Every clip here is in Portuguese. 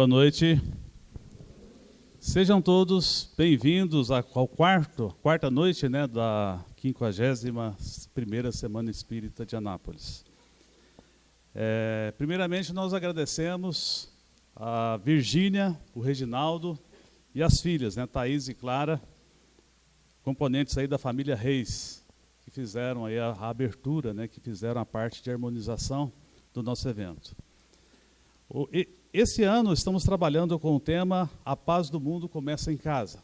Boa noite. Sejam todos bem-vindos à quarta noite, né, da 51ª Semana Espírita de Anápolis. Primeiramente, nós agradecemos a Virgínia, o Reginaldo e as filhas, né, Thaís e Clara, componentes aí da família Reis, que fizeram aí a abertura, né, que fizeram a parte de harmonização do nosso evento. Esse ano estamos trabalhando com o tema A Paz do Mundo Começa em Casa.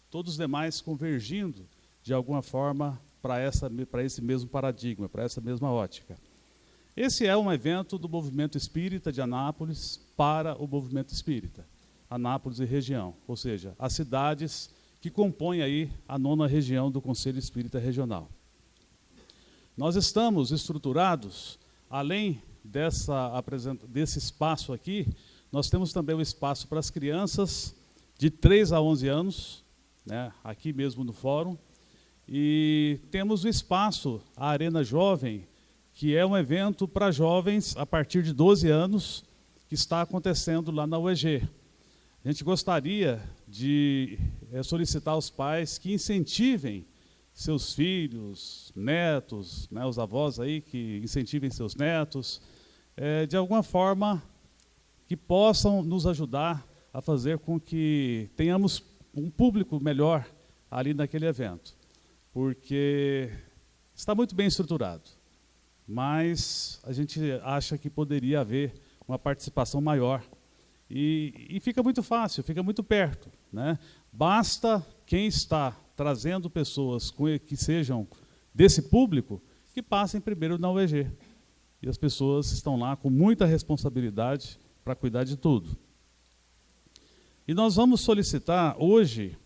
Todos os demais convergindo, de alguma forma, para esse mesmo paradigma, para essa mesma ótica. Esse é um evento do movimento espírita de Anápolis para o movimento espírita, Anápolis e região, ou seja, as cidades que compõem aí a 9ª região do Conselho Espírita Regional. Nós estamos estruturados, além desse espaço aqui, nós temos também o espaço para as crianças de 3 a 11 anos, né, aqui mesmo no fórum, e temos o espaço, a Arena Jovem, que é um evento para jovens a partir de 12 anos, que está acontecendo lá na UEG. A gente gostaria de solicitar aos pais que incentivem seus filhos, netos, né, os avós aí que incentivem seus netos, de alguma forma que possam nos ajudar a fazer com que tenhamos um público melhor ali naquele evento, porque está muito bem estruturado, mas a gente acha que poderia haver uma participação maior e fica muito fácil, fica muito perto, né? Basta quem está trazendo pessoas que sejam desse público que passem primeiro na UEG. E as pessoas estão lá com muita responsabilidade para cuidar de tudo. E nós vamos solicitar hoje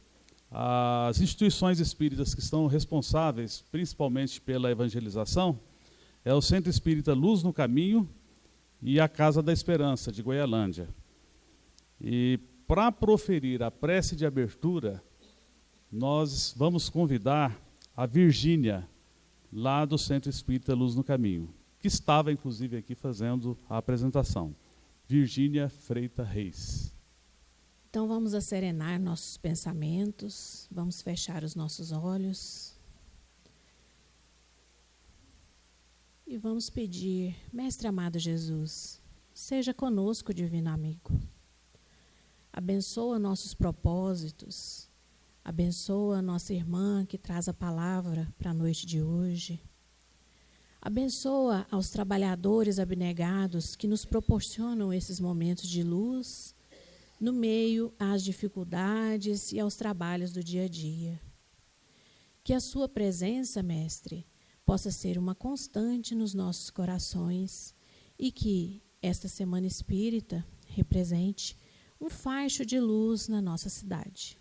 as instituições espíritas que estão responsáveis, principalmente pela evangelização, é o Centro Espírita Luz no Caminho e a Casa da Esperança, de Goialândia. E para proferir a prece de abertura, nós vamos convidar a Virgínia, lá do Centro Espírita Luz no Caminho, que estava, inclusive, aqui fazendo a apresentação. Virgínia Freitas Reis. Então, vamos asserenar nossos pensamentos, vamos fechar os nossos olhos e vamos pedir, Mestre amado Jesus, seja conosco, divino amigo. Abençoa nossos propósitos, abençoa nossa irmã que traz a palavra para a noite de hoje. Abençoa aos trabalhadores abnegados que nos proporcionam esses momentos de luz no meio às dificuldades e aos trabalhos do dia a dia. Que a sua presença, Mestre, possa ser uma constante nos nossos corações e que esta Semana Espírita represente um facho de luz na nossa cidade.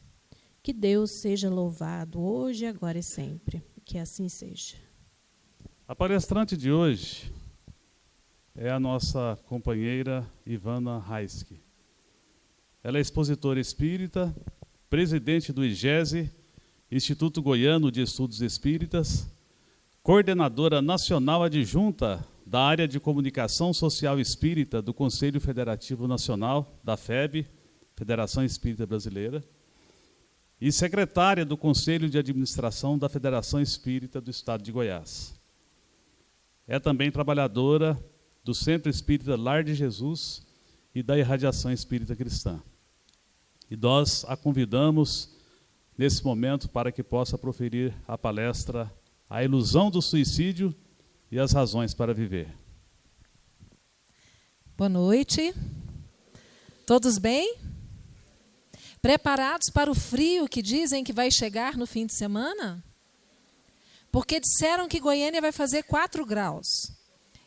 Que Deus seja louvado hoje, agora e sempre. Que assim seja. A palestrante de hoje é a nossa companheira Ivana Raiski. Ela é expositora espírita, presidente do IGESE, Instituto Goiano de Estudos Espíritas, coordenadora nacional adjunta da área de comunicação social espírita do Conselho Federativo Nacional, da FEB, Federação Espírita Brasileira, e secretária do Conselho de Administração da Federação Espírita do Estado de Goiás. É também trabalhadora do Centro Espírita Lar de Jesus e da Irradiação Espírita Cristã. E nós a convidamos, nesse momento, para que possa proferir a palestra A Ilusão do Suicídio e as Razões para Viver. Boa noite. Todos bem? Preparados para o frio que dizem que vai chegar no fim de semana? Porque disseram que Goiânia vai fazer 4 graus.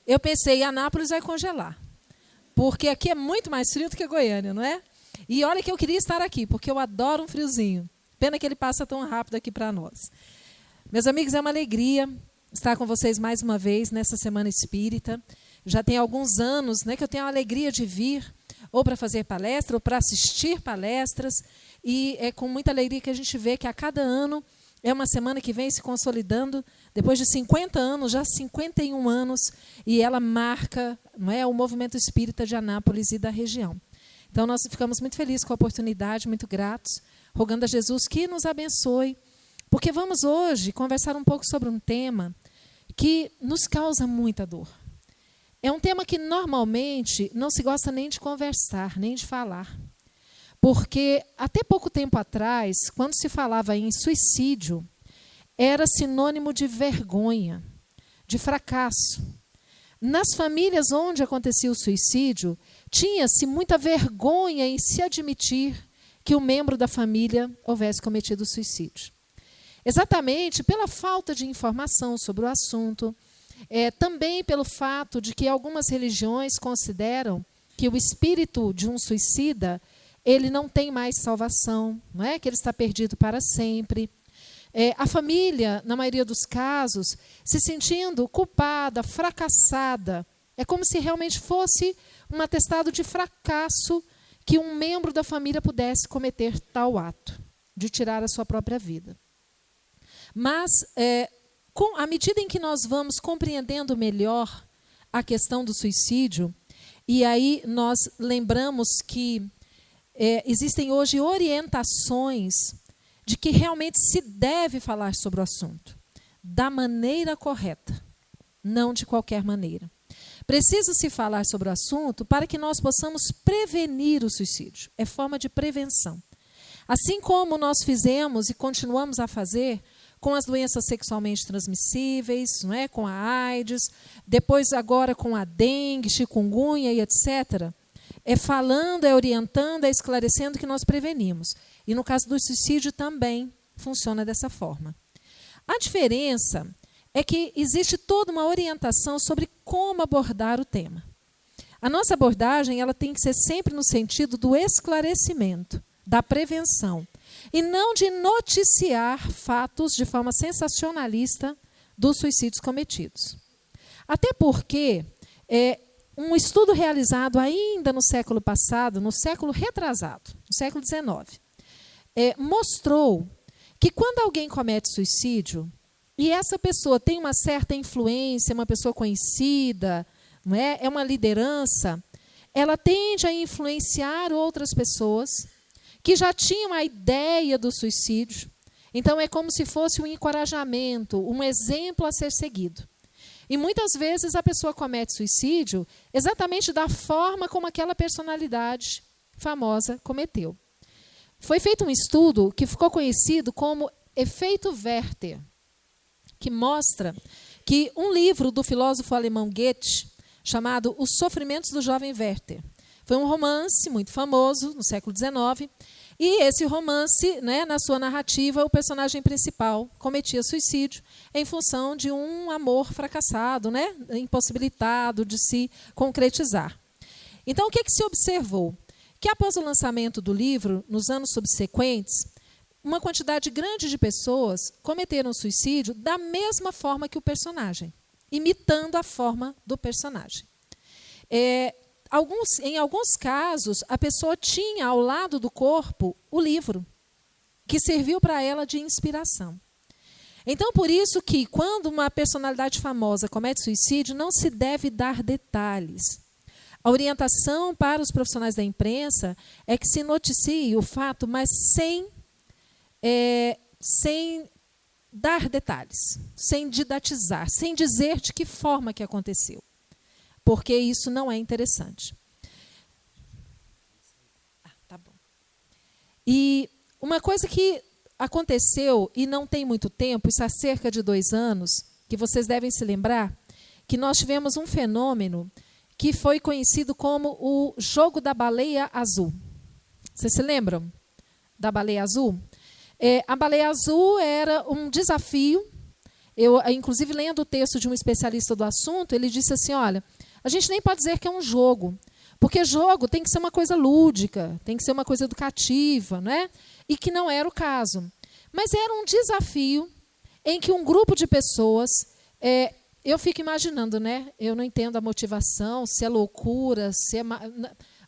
Eu pensei, Anápolis vai congelar. Porque aqui é muito mais frio do que Goiânia, não é? E olha que eu queria estar aqui, porque eu adoro um friozinho. Pena que ele passa tão rápido aqui para nós. Meus amigos, é uma alegria estar com vocês mais uma vez nessa Semana Espírita. Já tem alguns anos, né, que eu tenho a alegria de vir ou para fazer palestra ou para assistir palestras. E é com muita alegria que a gente vê que a cada ano é uma semana que vem se consolidando, depois de 50 anos, já 51 anos, e ela marca, não é, o movimento espírita de Anápolis e da região. Então, nós ficamos muito felizes com a oportunidade, muito gratos, rogando a Jesus que nos abençoe, porque vamos hoje conversar um pouco sobre um tema que nos causa muita dor. É um tema que normalmente não se gosta nem de conversar, nem de falar. Porque até pouco tempo atrás, quando se falava em suicídio, era sinônimo de vergonha, de fracasso. Nas famílias onde acontecia o suicídio, tinha-se muita vergonha em se admitir que um membro da família houvesse cometido suicídio. exatamente pela falta de informação sobre o assunto, também pelo fato de que algumas religiões consideram que o espírito de um suicida ele não tem mais salvação, não é? Que ele está perdido para sempre. A família, na maioria dos casos, se sentindo culpada, fracassada. É como se realmente fosse um atestado de fracasso que um membro da família pudesse cometer tal ato, de tirar a sua própria vida. Mas, à medida em que nós vamos compreendendo melhor a questão do suicídio, e aí nós lembramos que existem hoje orientações de que realmente se deve falar sobre o assunto, da maneira correta, não de qualquer maneira. Precisa-se falar sobre o assunto para que nós possamos prevenir o suicídio. É forma de prevenção. Assim como nós fizemos e continuamos a fazer com as doenças sexualmente transmissíveis, não é? Com a AIDS, depois agora com a dengue, chikungunya e etc., falando, orientando, esclarecendo que nós prevenimos. E no caso do suicídio também funciona dessa forma. A diferença é que existe toda uma orientação sobre como abordar o tema. A nossa abordagem ela tem que ser sempre no sentido do esclarecimento, da prevenção, e não de noticiar fatos de forma sensacionalista dos suicídios cometidos. Até porque um estudo realizado ainda no século passado, no século retrasado, no século XIX, mostrou que quando alguém comete suicídio, e essa pessoa tem uma certa influência, uma pessoa conhecida, não é uma liderança, ela tende a influenciar outras pessoas que já tinham a ideia do suicídio. Então, é como se fosse um encorajamento, um exemplo a ser seguido. E muitas vezes a pessoa comete suicídio exatamente da forma como aquela personalidade famosa cometeu. Foi feito um estudo que ficou conhecido como efeito Werther, que mostra que um livro do filósofo alemão Goethe, chamado Os Sofrimentos do Jovem Werther, foi um romance muito famoso no século XIX, e esse romance, na sua narrativa, o personagem principal cometia suicídio em função de um amor fracassado, impossibilitado de se concretizar. Então, o que se observou? Que após o lançamento do livro, nos anos subsequentes, uma quantidade grande de pessoas cometeram suicídio da mesma forma que o personagem, imitando a forma do personagem. Em alguns casos, a pessoa tinha ao lado do corpo o livro, que serviu para ela de inspiração. Então, por isso que, quando uma personalidade famosa comete suicídio, não se deve dar detalhes. A orientação para os profissionais da imprensa é que se noticie o fato, mas sem dar detalhes, sem didatizar, sem dizer de que forma que aconteceu. Porque isso não é interessante. Tá bom. E uma coisa que aconteceu, e não tem muito tempo, isso há cerca de 2 anos, que vocês devem se lembrar, que nós tivemos um fenômeno que foi conhecido como o jogo da baleia azul. Vocês se lembram da baleia azul? A baleia azul era um desafio. Eu, inclusive, lendo o texto de um especialista do assunto, ele disse assim, olha, a gente nem pode dizer que é um jogo, porque jogo tem que ser uma coisa lúdica, tem que ser uma coisa educativa, e que não era o caso. Mas era um desafio em que um grupo de pessoas, eu fico imaginando, eu não entendo a motivação, se é loucura, se é...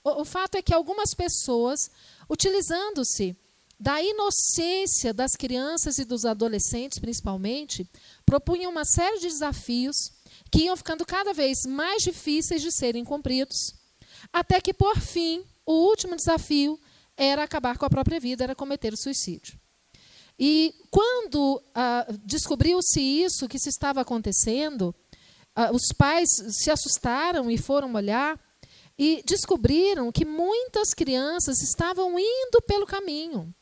O fato é que algumas pessoas, utilizando-se da inocência das crianças e dos adolescentes, principalmente, propunham uma série de desafios que iam ficando cada vez mais difíceis de serem cumpridos, até que, por fim, o último desafio era acabar com a própria vida, era cometer o suicídio. E quando descobriu-se isso, que se estava acontecendo, os pais se assustaram e foram olhar e descobriram que muitas crianças estavam indo pelo caminho.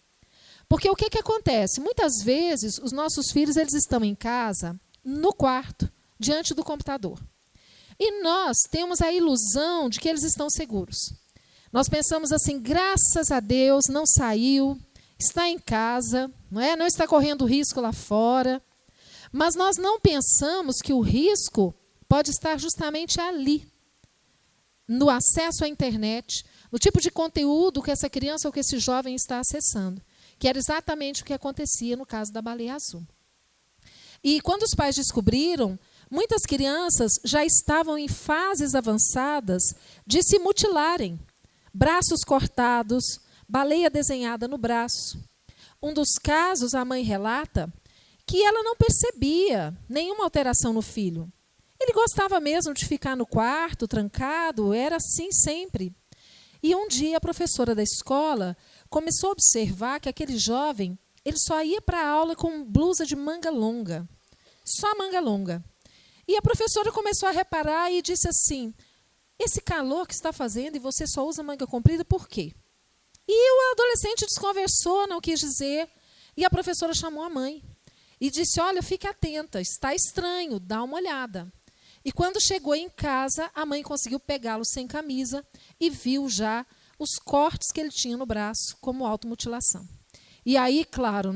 Porque o que acontece? Muitas vezes, os nossos filhos eles estão em casa, no quarto, diante do computador. E nós temos a ilusão de que eles estão seguros. Nós pensamos assim, graças a Deus, não saiu, está em casa, não está correndo risco lá fora. Mas nós não pensamos que o risco pode estar justamente ali, no acesso à internet, no tipo de conteúdo que essa criança ou que esse jovem está acessando, que era exatamente o que acontecia no caso da baleia azul. E quando os pais descobriram, muitas crianças já estavam em fases avançadas de se mutilarem. Braços cortados, baleia desenhada no braço. Um dos casos, a mãe relata que ela não percebia nenhuma alteração no filho. Ele gostava mesmo de ficar no quarto, trancado, era assim sempre. E um dia a professora da escola começou a observar que aquele jovem, ele só ia para a aula com blusa de manga longa. Só manga longa. E a professora começou a reparar e disse assim, esse calor que está fazendo e você só usa manga comprida, por quê? E o adolescente desconversou, não quis dizer. E a professora chamou a mãe e disse, olha, fique atenta, está estranho, dá uma olhada. E quando chegou em casa, a mãe conseguiu pegá-lo sem camisa e viu já os cortes que ele tinha no braço como automutilação. E aí, claro,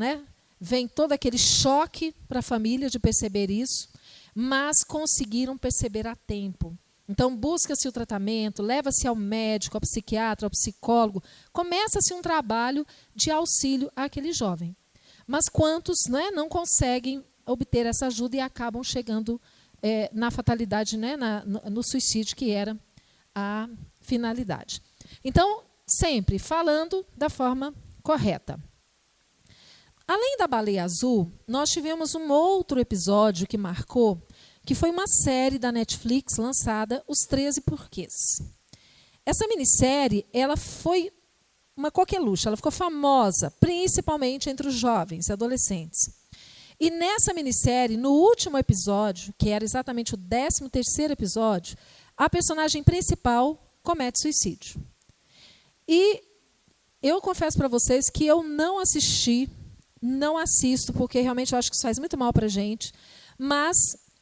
vem todo aquele choque para a família de perceber isso, mas conseguiram perceber a tempo. Então, busca-se o tratamento, leva-se ao médico, ao psiquiatra, ao psicólogo, começa-se um trabalho de auxílio àquele jovem. Mas quantos não conseguem obter essa ajuda e acabam chegando na fatalidade, no suicídio, que era a finalidade. Então, sempre falando da forma correta. Além da baleia azul, nós tivemos um outro episódio que marcou, que foi uma série da Netflix lançada, Os 13 Porquês. Essa minissérie, ela foi uma coqueluche, ela ficou famosa, principalmente entre os jovens, adolescentes. E nessa minissérie, no último episódio, que era exatamente o 13º episódio, a personagem principal comete suicídio. E eu confesso para vocês que eu não assisti, não assisto, porque realmente eu acho que isso faz muito mal para a gente, mas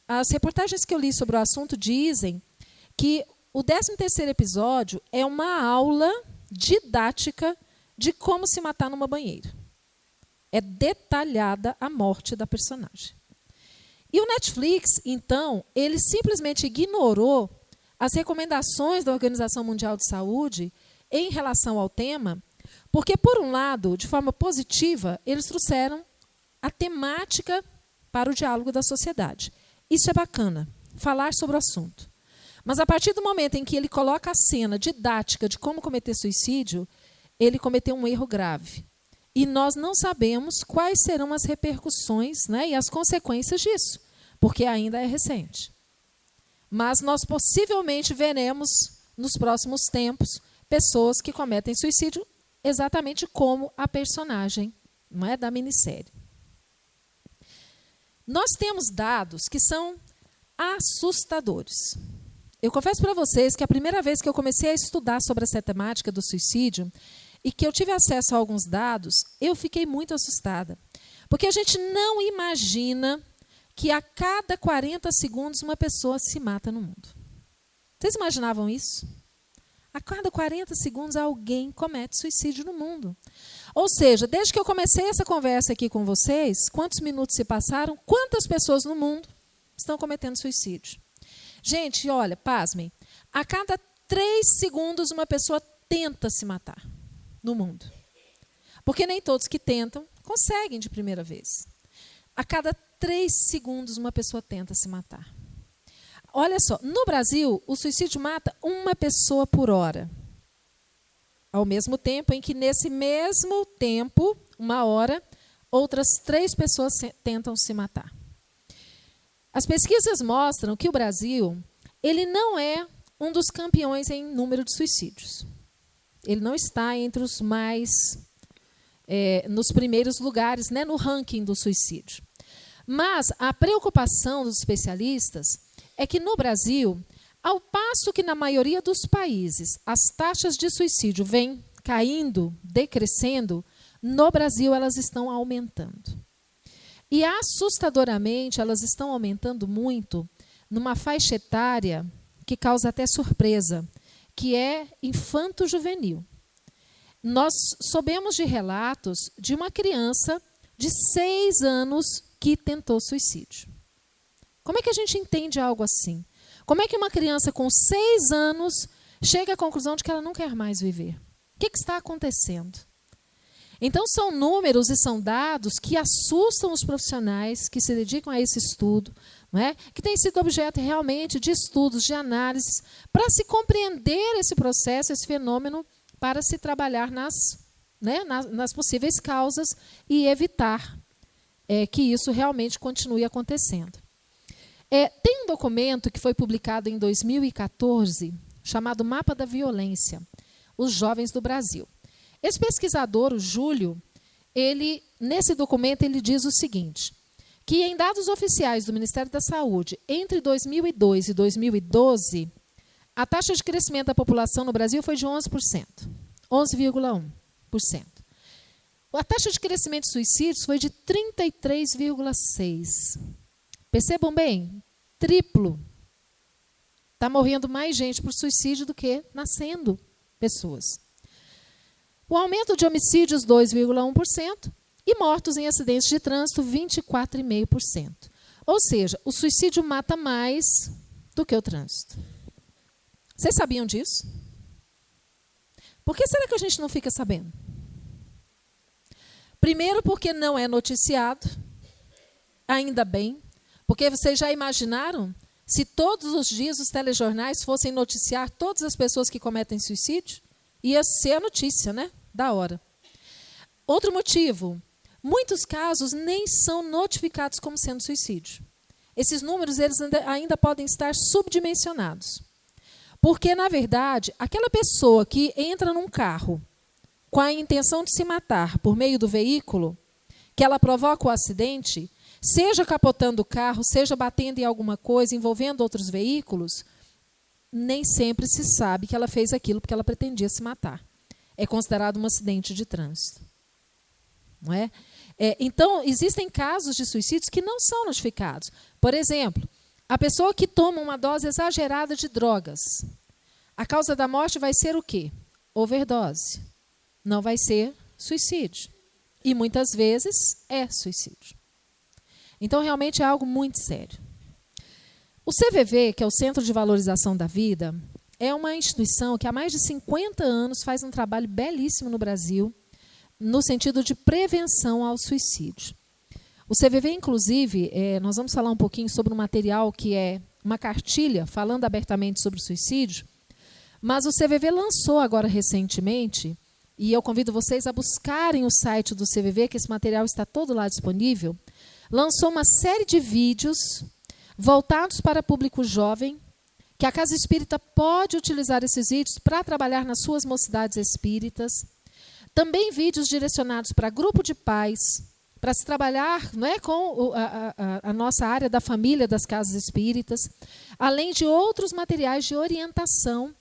as reportagens que eu li sobre o assunto dizem que o 13º episódio é uma aula didática de como se matar numa banheira. É detalhada a morte da personagem. E o Netflix, então, ele simplesmente ignorou as recomendações da Organização Mundial de Saúde em relação ao tema, porque, por um lado, de forma positiva, eles trouxeram a temática para o diálogo da sociedade. Isso é bacana, falar sobre o assunto. Mas, a partir do momento em que ele coloca a cena didática de como cometer suicídio, ele cometeu um erro grave. E nós não sabemos quais serão as repercussões e as consequências disso, porque ainda é recente. Mas nós possivelmente veremos, nos próximos tempos, pessoas que cometem suicídio exatamente como a personagem da minissérie. Nós temos dados que são assustadores. Eu confesso para vocês que a primeira vez que eu comecei a estudar sobre essa temática do suicídio e que eu tive acesso a alguns dados, eu fiquei muito assustada. Porque a gente não imagina que a cada 40 segundos uma pessoa se mata no mundo. Vocês imaginavam isso? A cada 40 segundos alguém comete suicídio no mundo. Ou seja, desde que eu comecei essa conversa aqui com vocês, quantos minutos se passaram? Quantas pessoas no mundo estão cometendo suicídio? Gente, olha, pasmem, a cada 3 segundos uma pessoa tenta se matar no mundo. Porque nem todos que tentam conseguem de primeira vez. A cada 3 segundos uma pessoa tenta se matar. Olha só, no Brasil, o suicídio mata uma pessoa por hora. Ao mesmo tempo em que, nesse mesmo tempo, uma hora, outras 3 pessoas tentam se matar. As pesquisas mostram que o Brasil, ele não é um dos campeões em número de suicídios. Ele não está entre os mais, nos primeiros lugares, no ranking do suicídio. Mas a preocupação dos especialistas é que no Brasil, ao passo que na maioria dos países as taxas de suicídio vêm caindo, decrescendo, no Brasil elas estão aumentando. E assustadoramente elas estão aumentando muito numa faixa etária que causa até surpresa, que é infanto-juvenil. Nós soubemos de relatos de uma criança de 6 anos que tentou suicídio. Como é que a gente entende algo assim? Como é que uma criança com 6 anos chega à conclusão de que ela não quer mais viver? O que está acontecendo? Então, são números e são dados que assustam os profissionais que se dedicam a esse estudo, não é? Que tem sido objeto realmente de estudos, de análises, para se compreender esse processo, esse fenômeno, para se trabalhar nas possíveis causas e evitar que isso realmente continue acontecendo. Tem um documento que foi publicado em 2014, chamado Mapa da Violência, os Jovens do Brasil. Esse pesquisador, o Júlio, nesse documento ele diz o seguinte, que em dados oficiais do Ministério da Saúde, entre 2002 e 2012, a taxa de crescimento da população no Brasil foi de 11%, 11,1%. A taxa de crescimento de suicídios foi de 33,6%. Percebam bem, triplo. Está morrendo mais gente por suicídio do que nascendo pessoas. O aumento de homicídios, 2,1%, e mortos em acidentes de trânsito, 24,5%. Ou seja, o suicídio mata mais do que o trânsito. Vocês sabiam disso? Por que será que a gente não fica sabendo? Primeiro, porque não é noticiado, ainda bem, porque vocês já imaginaram se todos os dias os telejornais fossem noticiar todas as pessoas que cometem suicídio? Ia ser a notícia, né? Da hora. Outro motivo, muitos casos nem são notificados como sendo suicídio. Esses números eles ainda podem estar subdimensionados. Porque, na verdade, aquela pessoa que entra num carro com a intenção de se matar por meio do veículo, que ela provoca o acidente, seja capotando o carro, seja batendo em alguma coisa, envolvendo outros veículos, nem sempre se sabe que ela fez aquilo porque ela pretendia se matar. É considerado um acidente de trânsito. Não é? Então, existem casos de suicídios que não são notificados. Por exemplo, a pessoa que toma uma dose exagerada de drogas, a causa da morte vai ser o quê? Overdose. Não vai ser suicídio. E muitas vezes é suicídio. Então, realmente é algo muito sério. O CVV, que é o Centro de Valorização da Vida, é uma instituição que há mais de 50 anos faz um trabalho belíssimo no Brasil, no sentido de prevenção ao suicídio. O CVV, inclusive, nós vamos falar um pouquinho sobre um material que é uma cartilha falando abertamente sobre o suicídio, mas o CVV lançou agora recentemente, e eu convido vocês a buscarem o site do CVV, que esse material está todo lá disponível, lançou uma série de vídeos voltados para público jovem, que a Casa Espírita pode utilizar esses vídeos para trabalhar nas suas mocidades espíritas. Também vídeos direcionados para grupo de pais, para se trabalhar, não é, com a nossa área da família das casas espíritas, além de outros materiais de orientação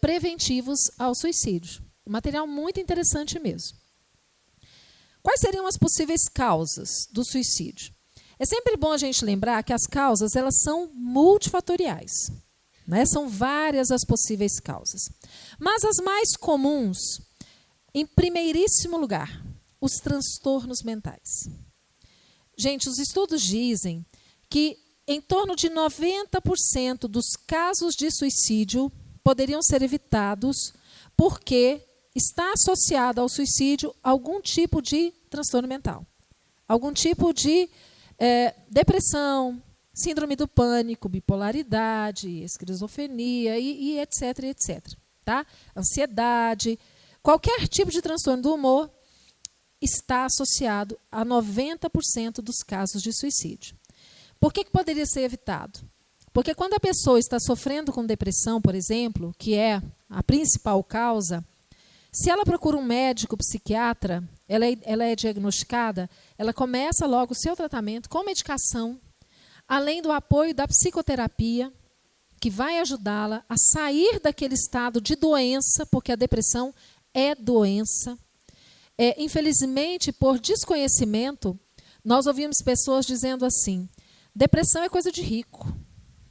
preventivos ao suicídio. Um material muito interessante mesmo. Quais seriam as possíveis causas do suicídio? É sempre bom a gente lembrar que as causas elas são multifatoriais. Né? São várias as possíveis causas. Mas as mais comuns, em primeiríssimo lugar, os transtornos mentais. Gente, os estudos dizem que em torno de 90% dos casos de suicídio poderiam ser evitados porque está associado ao suicídio algum tipo de transtorno mental. Algum tipo de depressão, síndrome do pânico, bipolaridade, esquizofrenia e etc, etc. Tá? Ansiedade, qualquer tipo de transtorno do humor está associado a 90% dos casos de suicídio. Por que poderia ser evitado? Porque quando a pessoa está sofrendo com depressão, por exemplo, que é a principal causa, se ela procura um médico, psiquiatra, ela é diagnosticada, ela começa logo o seu tratamento com medicação, além do apoio da psicoterapia, que vai ajudá-la a sair daquele estado de doença, porque a depressão é doença. Infelizmente, por desconhecimento, nós ouvimos pessoas dizendo assim, depressão é coisa de rico.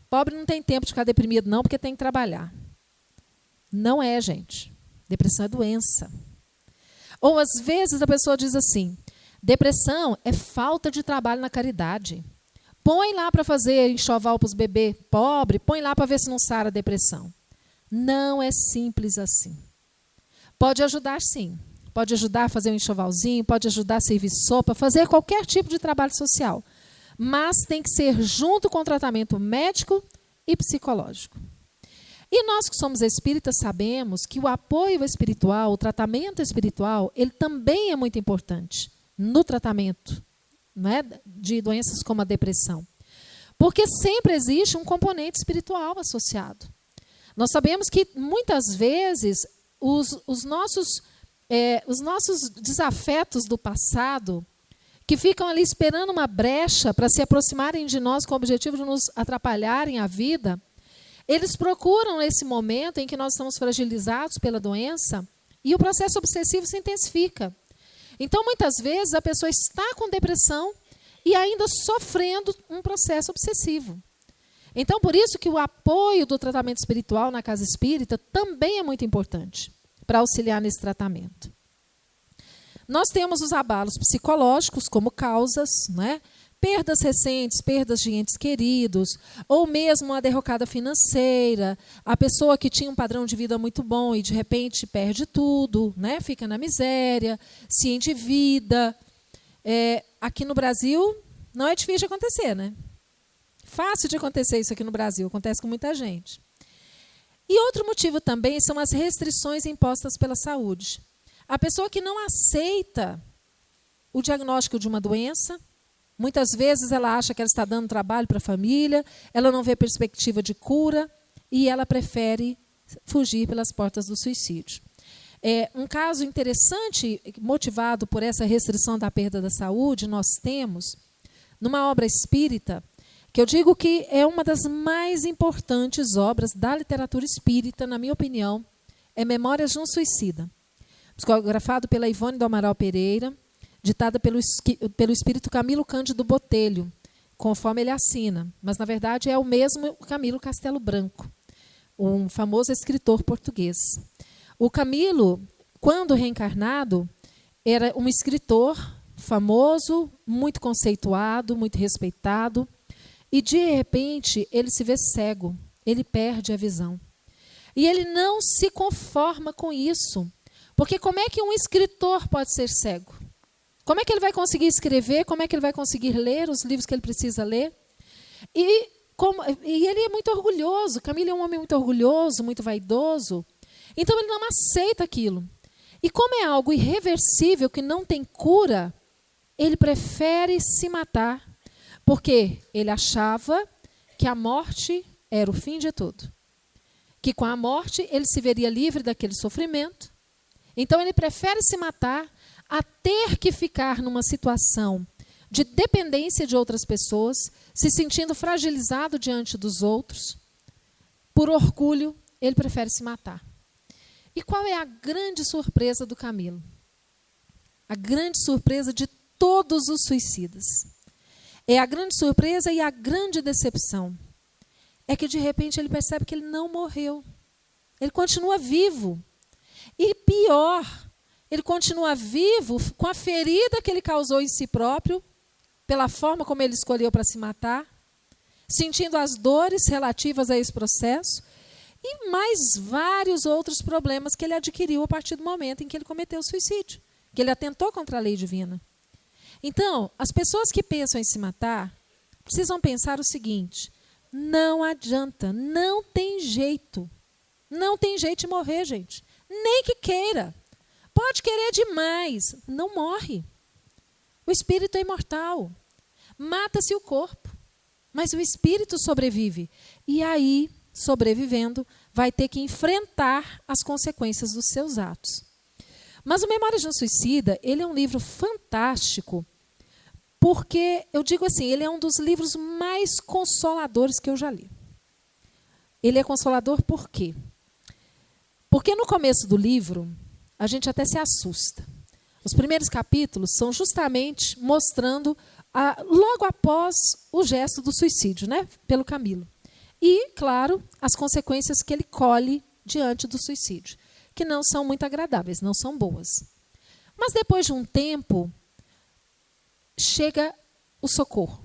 Pobre não tem tempo de ficar deprimido, não, porque tem que trabalhar. Não é, gente. Depressão é doença. Ou às vezes a pessoa diz assim: depressão é falta de trabalho na caridade. Põe lá para fazer enxoval para os bebês pobres, põe lá para ver se não sara a depressão. Não é simples assim. Pode ajudar, sim. Pode ajudar a fazer um enxovalzinho, pode ajudar a servir sopa, fazer qualquer tipo de trabalho social. Mas tem que ser junto com o tratamento médico e psicológico. E nós que somos espíritas sabemos que o apoio espiritual, o tratamento espiritual, ele também é muito importante no tratamento, né, de doenças como a depressão. Porque sempre existe um componente espiritual associado. Nós sabemos que, muitas vezes, os nossos desafetos do passado, que ficam ali esperando uma brecha para se aproximarem de nós com o objetivo de nos atrapalharem a vida, eles procuram esse momento em que nós estamos fragilizados pela doença e o processo obsessivo se intensifica. Então, muitas vezes, a pessoa está com depressão e ainda sofrendo um processo obsessivo. Então, por isso que o apoio do tratamento espiritual na casa espírita também é muito importante para auxiliar nesse tratamento. Nós temos os abalos psicológicos como causas, né? Perdas recentes, perdas de entes queridos, ou mesmo a derrocada financeira, a pessoa que tinha um padrão de vida muito bom e de repente perde tudo, né? Fica na miséria, se endivida. Aqui no Brasil não é difícil de acontecer, né? Fácil de acontecer isso aqui no Brasil, acontece com muita gente. E outro motivo também são as restrições impostas pela saúde. A pessoa que não aceita o diagnóstico de uma doença, muitas vezes ela acha que ela está dando trabalho para a família, ela não vê perspectiva de cura e ela prefere fugir pelas portas do suicídio. Um caso interessante, motivado por essa restrição da perda da saúde, nós temos, numa obra espírita, que eu digo que é uma das mais importantes obras da literatura espírita, na minha opinião, é Memórias de um Suicida, psicografado pela Ivone do Amaral Pereira, ditada pelo espírito Camilo Cândido Botelho, conforme ele assina. Mas, na verdade, é o mesmo Camilo Castelo Branco, um famoso escritor português. O Camilo, quando reencarnado, era um escritor famoso, muito conceituado, muito respeitado, e, de repente, ele se vê cego, ele perde a visão. E ele não se conforma com isso, porque como é que um escritor pode ser cego? Como é que ele vai conseguir escrever? Como é que ele vai conseguir ler os livros que ele precisa ler? E ele é muito orgulhoso. Camilo é um homem muito orgulhoso, muito vaidoso. Então, ele não aceita aquilo. E como é algo irreversível, que não tem cura, ele prefere se matar, porque ele achava que a morte era o fim de tudo. Que com a morte ele se veria livre daquele sofrimento. Então, ele prefere se matar a ter que ficar numa situação de dependência de outras pessoas, se sentindo fragilizado diante dos outros. Por orgulho, ele prefere se matar. E qual é a grande surpresa do Camilo? A grande surpresa de todos os suicidas. É a grande surpresa e a grande decepção. É que, de repente, ele percebe que ele não morreu. Ele continua vivo. E pior, ele continua vivo com a ferida que ele causou em si próprio, pela forma como ele escolheu para se matar, sentindo as dores relativas a esse processo e mais vários outros problemas que ele adquiriu a partir do momento em que ele cometeu o suicídio, que ele atentou contra a lei divina. Então, as pessoas que pensam em se matar precisam pensar o seguinte: não adianta, não tem jeito. Não tem jeito de morrer, gente. Nem que queira. Pode querer demais, não morre. O espírito é imortal. Mata-se o corpo, mas o espírito sobrevive. E aí, sobrevivendo, vai ter que enfrentar as consequências dos seus atos. Mas o Memórias de um Suicida, ele é um livro fantástico, porque, eu digo assim, ele é um dos livros mais consoladores que eu já li. Ele é consolador por quê? Porque no começo do livro, a gente até se assusta. Os primeiros capítulos são justamente mostrando, logo após o gesto do suicídio, né, pelo Camilo. E, claro, as consequências que ele colhe diante do suicídio, que não são muito agradáveis, não são boas. Mas depois de um tempo, chega o socorro.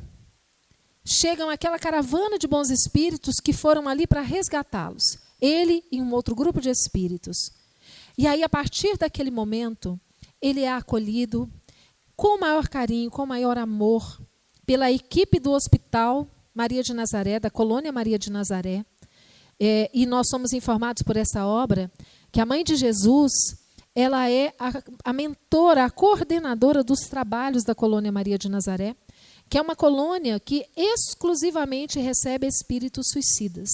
Chegam aquela caravana de bons espíritos que foram ali para resgatá-los. Ele e um outro grupo de espíritos. E aí, a partir daquele momento, ele é acolhido com maior carinho, com maior amor, pela equipe do Hospital Maria de Nazaré, da Colônia Maria de Nazaré. E nós somos informados por essa obra que a Mãe de Jesus, ela é a mentora, a coordenadora dos trabalhos da Colônia Maria de Nazaré, que é uma colônia que exclusivamente recebe espíritos suicidas.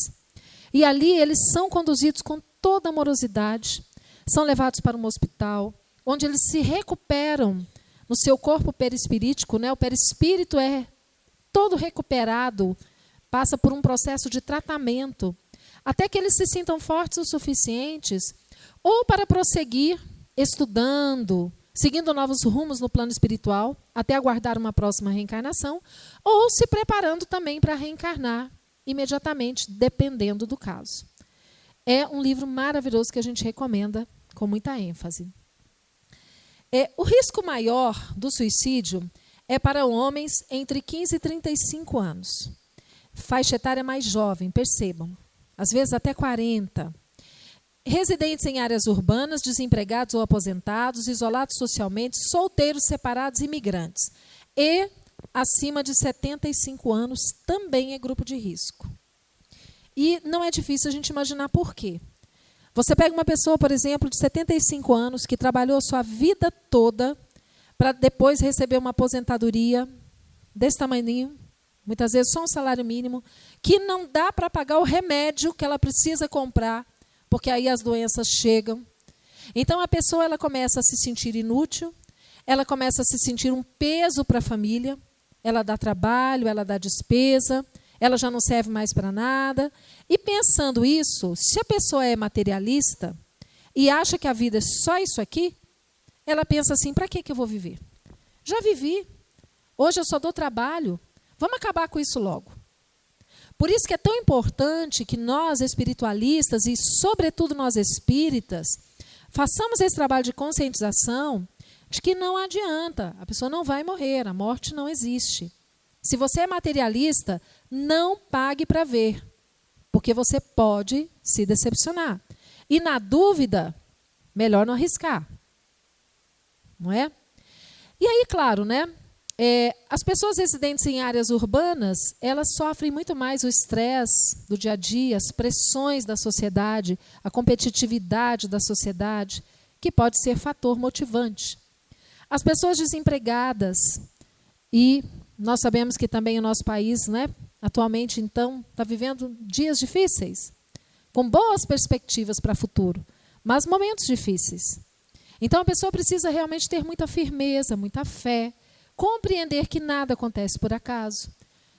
E ali eles são conduzidos com toda amorosidade, são levados para um hospital, onde eles se recuperam no seu corpo perispirítico, né? O perispírito é todo recuperado, passa por um processo de tratamento, até que eles se sintam fortes o suficientes ou para prosseguir estudando, seguindo novos rumos no plano espiritual, até aguardar uma próxima reencarnação, ou se preparando também para reencarnar imediatamente, dependendo do caso. É um livro maravilhoso que a gente recomenda com muita ênfase. O risco maior do suicídio é para homens entre 15 e 35 anos. Faixa etária mais jovem, percebam. Às vezes até 40. Residentes em áreas urbanas, desempregados ou aposentados, isolados socialmente, solteiros, separados e imigrantes. E acima de 75 anos também é grupo de risco. E não é difícil a gente imaginar por quê. Você pega uma pessoa, por exemplo, de 75 anos, que trabalhou sua vida toda para depois receber uma aposentadoria desse tamanhinho, muitas vezes só um salário mínimo, que não dá para pagar o remédio que ela precisa comprar, porque aí as doenças chegam. Então, a pessoa ela começa a se sentir inútil, ela começa a se sentir um peso para a família, ela dá trabalho, ela dá despesa, ela já não serve mais para nada. E pensando isso, se a pessoa é materialista e acha que a vida é só isso aqui, ela pensa assim, para que eu vou viver? Já vivi, hoje eu só dou trabalho, vamos acabar com isso logo. Por isso que é tão importante que nós espiritualistas e sobretudo nós espíritas façamos esse trabalho de conscientização de que não adianta, a pessoa não vai morrer, a morte não existe. Se você é materialista, não pague para ver, porque você pode se decepcionar. E na dúvida, melhor não arriscar. Não é? E aí, claro, né? As pessoas residentes em áreas urbanas, elas sofrem muito mais o estresse do dia a dia, as pressões da sociedade, a competitividade da sociedade, que pode ser fator motivante. As pessoas desempregadas, e nós sabemos que também o nosso país, né, atualmente, então, está vivendo dias difíceis, com boas perspectivas para o futuro, mas momentos difíceis. Então, a pessoa precisa realmente ter muita firmeza, muita fé, compreender que nada acontece por acaso,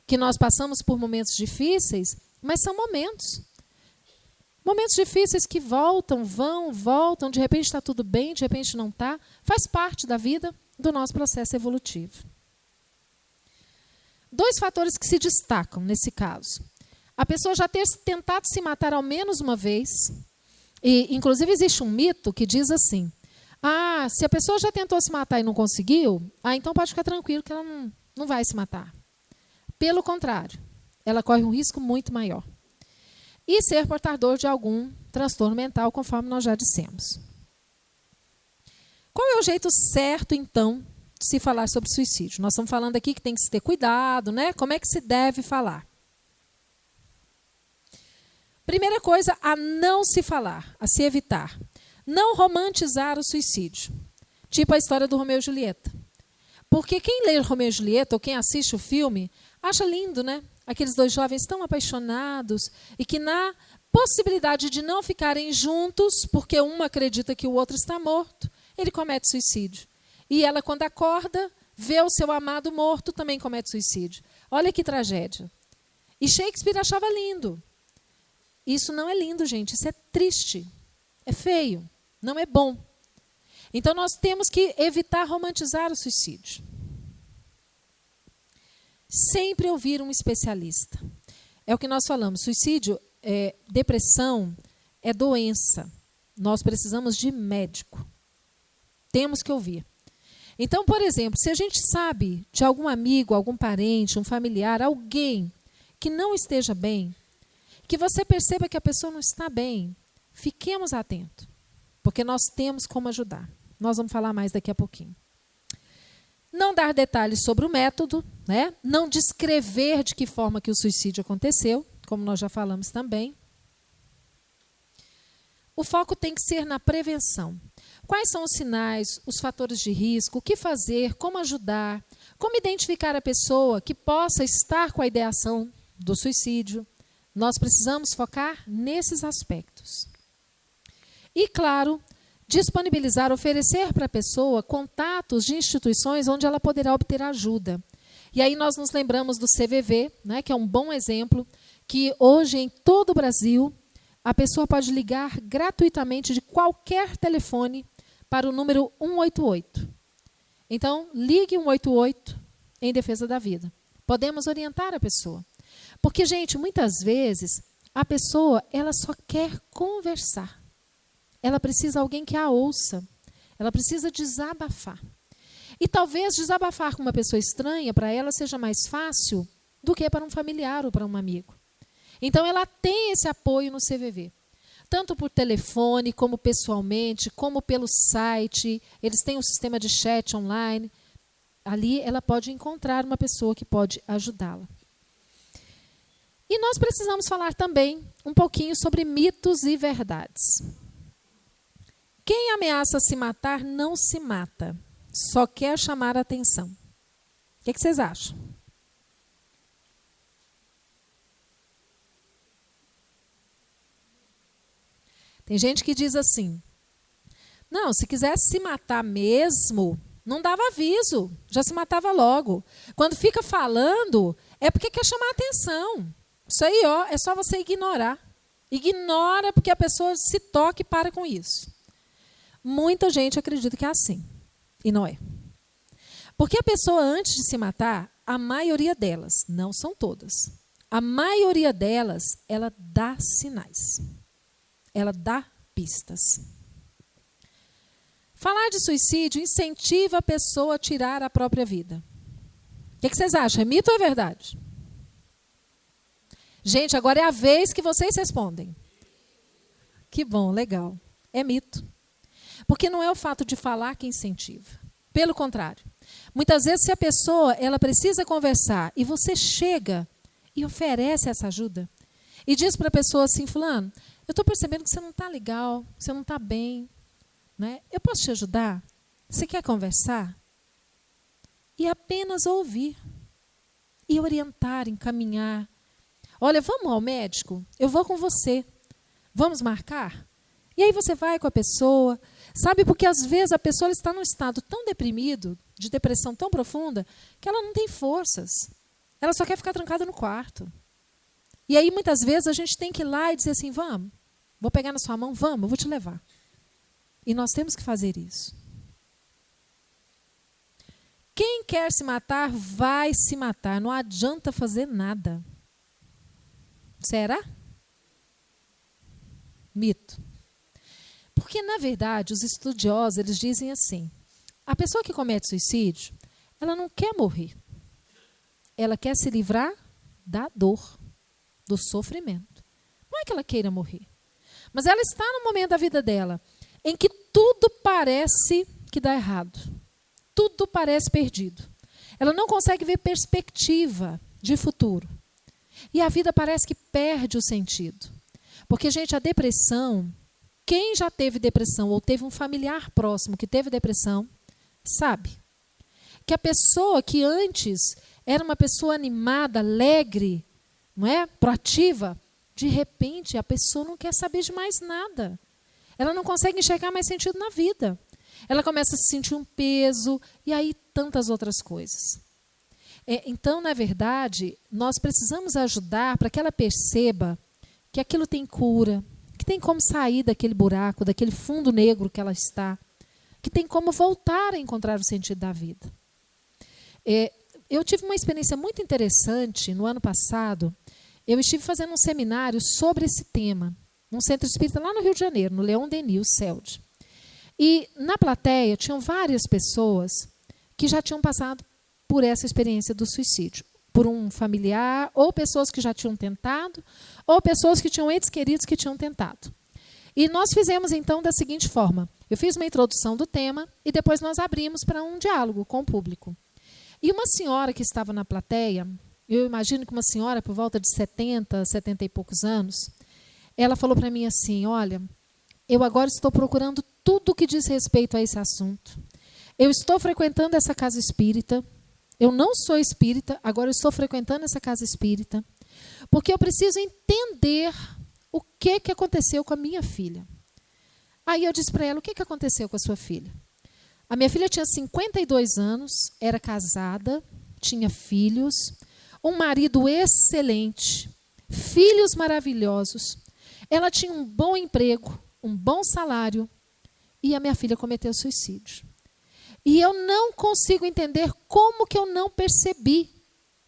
que nós passamos por momentos difíceis, mas são momentos. Momentos difíceis que voltam, voltam, de repente está tudo bem, de repente não está, faz parte da vida do nosso processo evolutivo. 2 fatores que se destacam nesse caso. A pessoa já ter tentado se matar ao menos uma vez, e inclusive existe um mito que diz assim, se a pessoa já tentou se matar e não conseguiu, então pode ficar tranquilo que ela não vai se matar. Pelo contrário, ela corre um risco muito maior. E ser portador de algum transtorno mental, conforme nós já dissemos. Qual é o jeito certo, então, de se falar sobre suicídio? Nós estamos falando aqui que tem que se ter cuidado, né? Como é que se deve falar? Primeira coisa, a não se falar, a se evitar. Não romantizar o suicídio. Tipo a história do Romeu e Julieta. Porque quem lê Romeu e Julieta, ou quem assiste o filme, acha lindo, né? Aqueles 2 jovens tão apaixonados e que na possibilidade de não ficarem juntos, porque um acredita que o outro está morto, ele comete suicídio. E ela, quando acorda, vê o seu amado morto, também comete suicídio. Olha que tragédia. E Shakespeare achava lindo. Isso não é lindo, gente. Isso é triste. É feio. Não é bom. Então, nós temos que evitar romantizar o suicídio. Sempre ouvir um especialista. É o que nós falamos. Suicídio, depressão, é doença. Nós precisamos de médico. Temos que ouvir. Então, por exemplo, se a gente sabe de algum amigo, algum parente, um familiar, alguém que não esteja bem, que você perceba que a pessoa não está bem, fiquemos atentos, porque nós temos como ajudar. Nós vamos falar mais daqui a pouquinho. Não dar detalhes sobre o método, né? Não descrever de que forma que o suicídio aconteceu, como nós já falamos também. O foco tem que ser na prevenção. Quais são os sinais, os fatores de risco, o que fazer, como ajudar, como identificar a pessoa que possa estar com a ideação do suicídio. Nós precisamos focar nesses aspectos. E, claro, disponibilizar, oferecer para a pessoa contatos de instituições onde ela poderá obter ajuda. E aí nós nos lembramos do CVV, né, que é um bom exemplo, que hoje em todo o Brasil a pessoa pode ligar gratuitamente de qualquer telefone para o número 188. Então, ligue 188 em defesa da vida. Podemos orientar a pessoa. Porque, gente, muitas vezes a pessoa ela só quer conversar. Ela precisa de alguém que a ouça. Ela precisa desabafar. E talvez desabafar com uma pessoa estranha para ela seja mais fácil do que para um familiar ou para um amigo. Então, ela tem esse apoio no CVV. Tanto por telefone, como pessoalmente, como pelo site. Eles têm um sistema de chat online. Ali ela pode encontrar uma pessoa que pode ajudá-la. E nós precisamos falar também um pouquinho sobre mitos e verdades. Quem ameaça se matar não se mata, só quer chamar a atenção. O que vocês acham? Tem gente que diz assim, não, se quisesse se matar mesmo, não dava aviso, já se matava logo. Quando fica falando, é porque quer chamar a atenção. Isso aí, ó, é só você ignorar. Ignora porque a pessoa se toca e para com isso. Muita gente acredita que é assim. E não é. Porque a pessoa, antes de se matar, a maioria delas, não são todas, a maioria delas, ela dá sinais. Ela dá pistas. Falar de suicídio incentiva a pessoa a tirar a própria vida. O que vocês acham? É mito ou é verdade? Gente, agora é a vez que vocês respondem. Que bom, legal. É mito. Porque não é o fato de falar que incentiva. Pelo contrário. Muitas vezes, se a pessoa ela precisa conversar e você chega e oferece essa ajuda e diz para a pessoa assim, fulano, eu estou percebendo que você não está legal, que você não está bem. Né? Eu posso te ajudar? Você quer conversar? E apenas ouvir. E orientar, encaminhar. Olha, vamos ao médico? Eu vou com você. Vamos marcar? E aí você vai com a pessoa. Sabe, porque às vezes a pessoa está num estado tão deprimido, de depressão tão profunda, que ela não tem forças. Ela só quer ficar trancada no quarto. E aí muitas vezes a gente tem que ir lá e dizer assim, vamos, vou pegar na sua mão, vamos, eu vou te levar. E nós temos que fazer isso. Quem quer se matar, vai se matar. Não adianta fazer nada. Será? Mito. Porque, na verdade, os estudiosos eles dizem assim, a pessoa que comete suicídio, ela não quer morrer. Ela quer se livrar da dor, do sofrimento. Não é que ela queira morrer. Mas ela está no momento da vida dela em que tudo parece que dá errado. Tudo parece perdido. Ela não consegue ver perspectiva de futuro. E a vida parece que perde o sentido. Porque, gente, a depressão, quem já teve depressão ou teve um familiar próximo que teve depressão, sabe que a pessoa que antes era uma pessoa animada, alegre, não é? Proativa, de repente a pessoa não quer saber de mais nada. Ela não consegue enxergar mais sentido na vida. Ela começa a se sentir um peso e aí tantas outras coisas. Então, na verdade, nós precisamos ajudar para que ela perceba que aquilo tem cura, que tem como sair daquele buraco, daquele fundo negro que ela está, que tem como voltar a encontrar o sentido da vida. Eu tive uma experiência muito interessante no ano passado. Eu estive fazendo um seminário sobre esse tema, num centro espírita lá no Rio de Janeiro, no Leon Denis, o CELD. E na plateia tinham várias pessoas que já tinham passado por essa experiência do suicídio, por um familiar, ou pessoas que já tinham tentado, ou pessoas que tinham entes queridos que tinham tentado. E nós fizemos, então, da seguinte forma. Eu fiz uma introdução do tema e depois nós abrimos para um diálogo com o público. E uma senhora que estava na plateia, eu imagino que uma senhora por volta de 70, 70 e poucos anos, ela falou para mim assim, olha, eu agora estou procurando tudo que diz respeito a esse assunto. Eu estou frequentando essa casa espírita, eu não sou espírita, agora eu estou frequentando essa casa espírita, porque eu preciso entender o que aconteceu com a minha filha. Aí eu disse para ela, o que aconteceu com a sua filha? A minha filha tinha 52 anos, era casada, tinha filhos, um marido excelente, filhos maravilhosos. Ela tinha um bom emprego, um bom salário, e a minha filha cometeu suicídio. E eu não consigo entender como que eu não percebi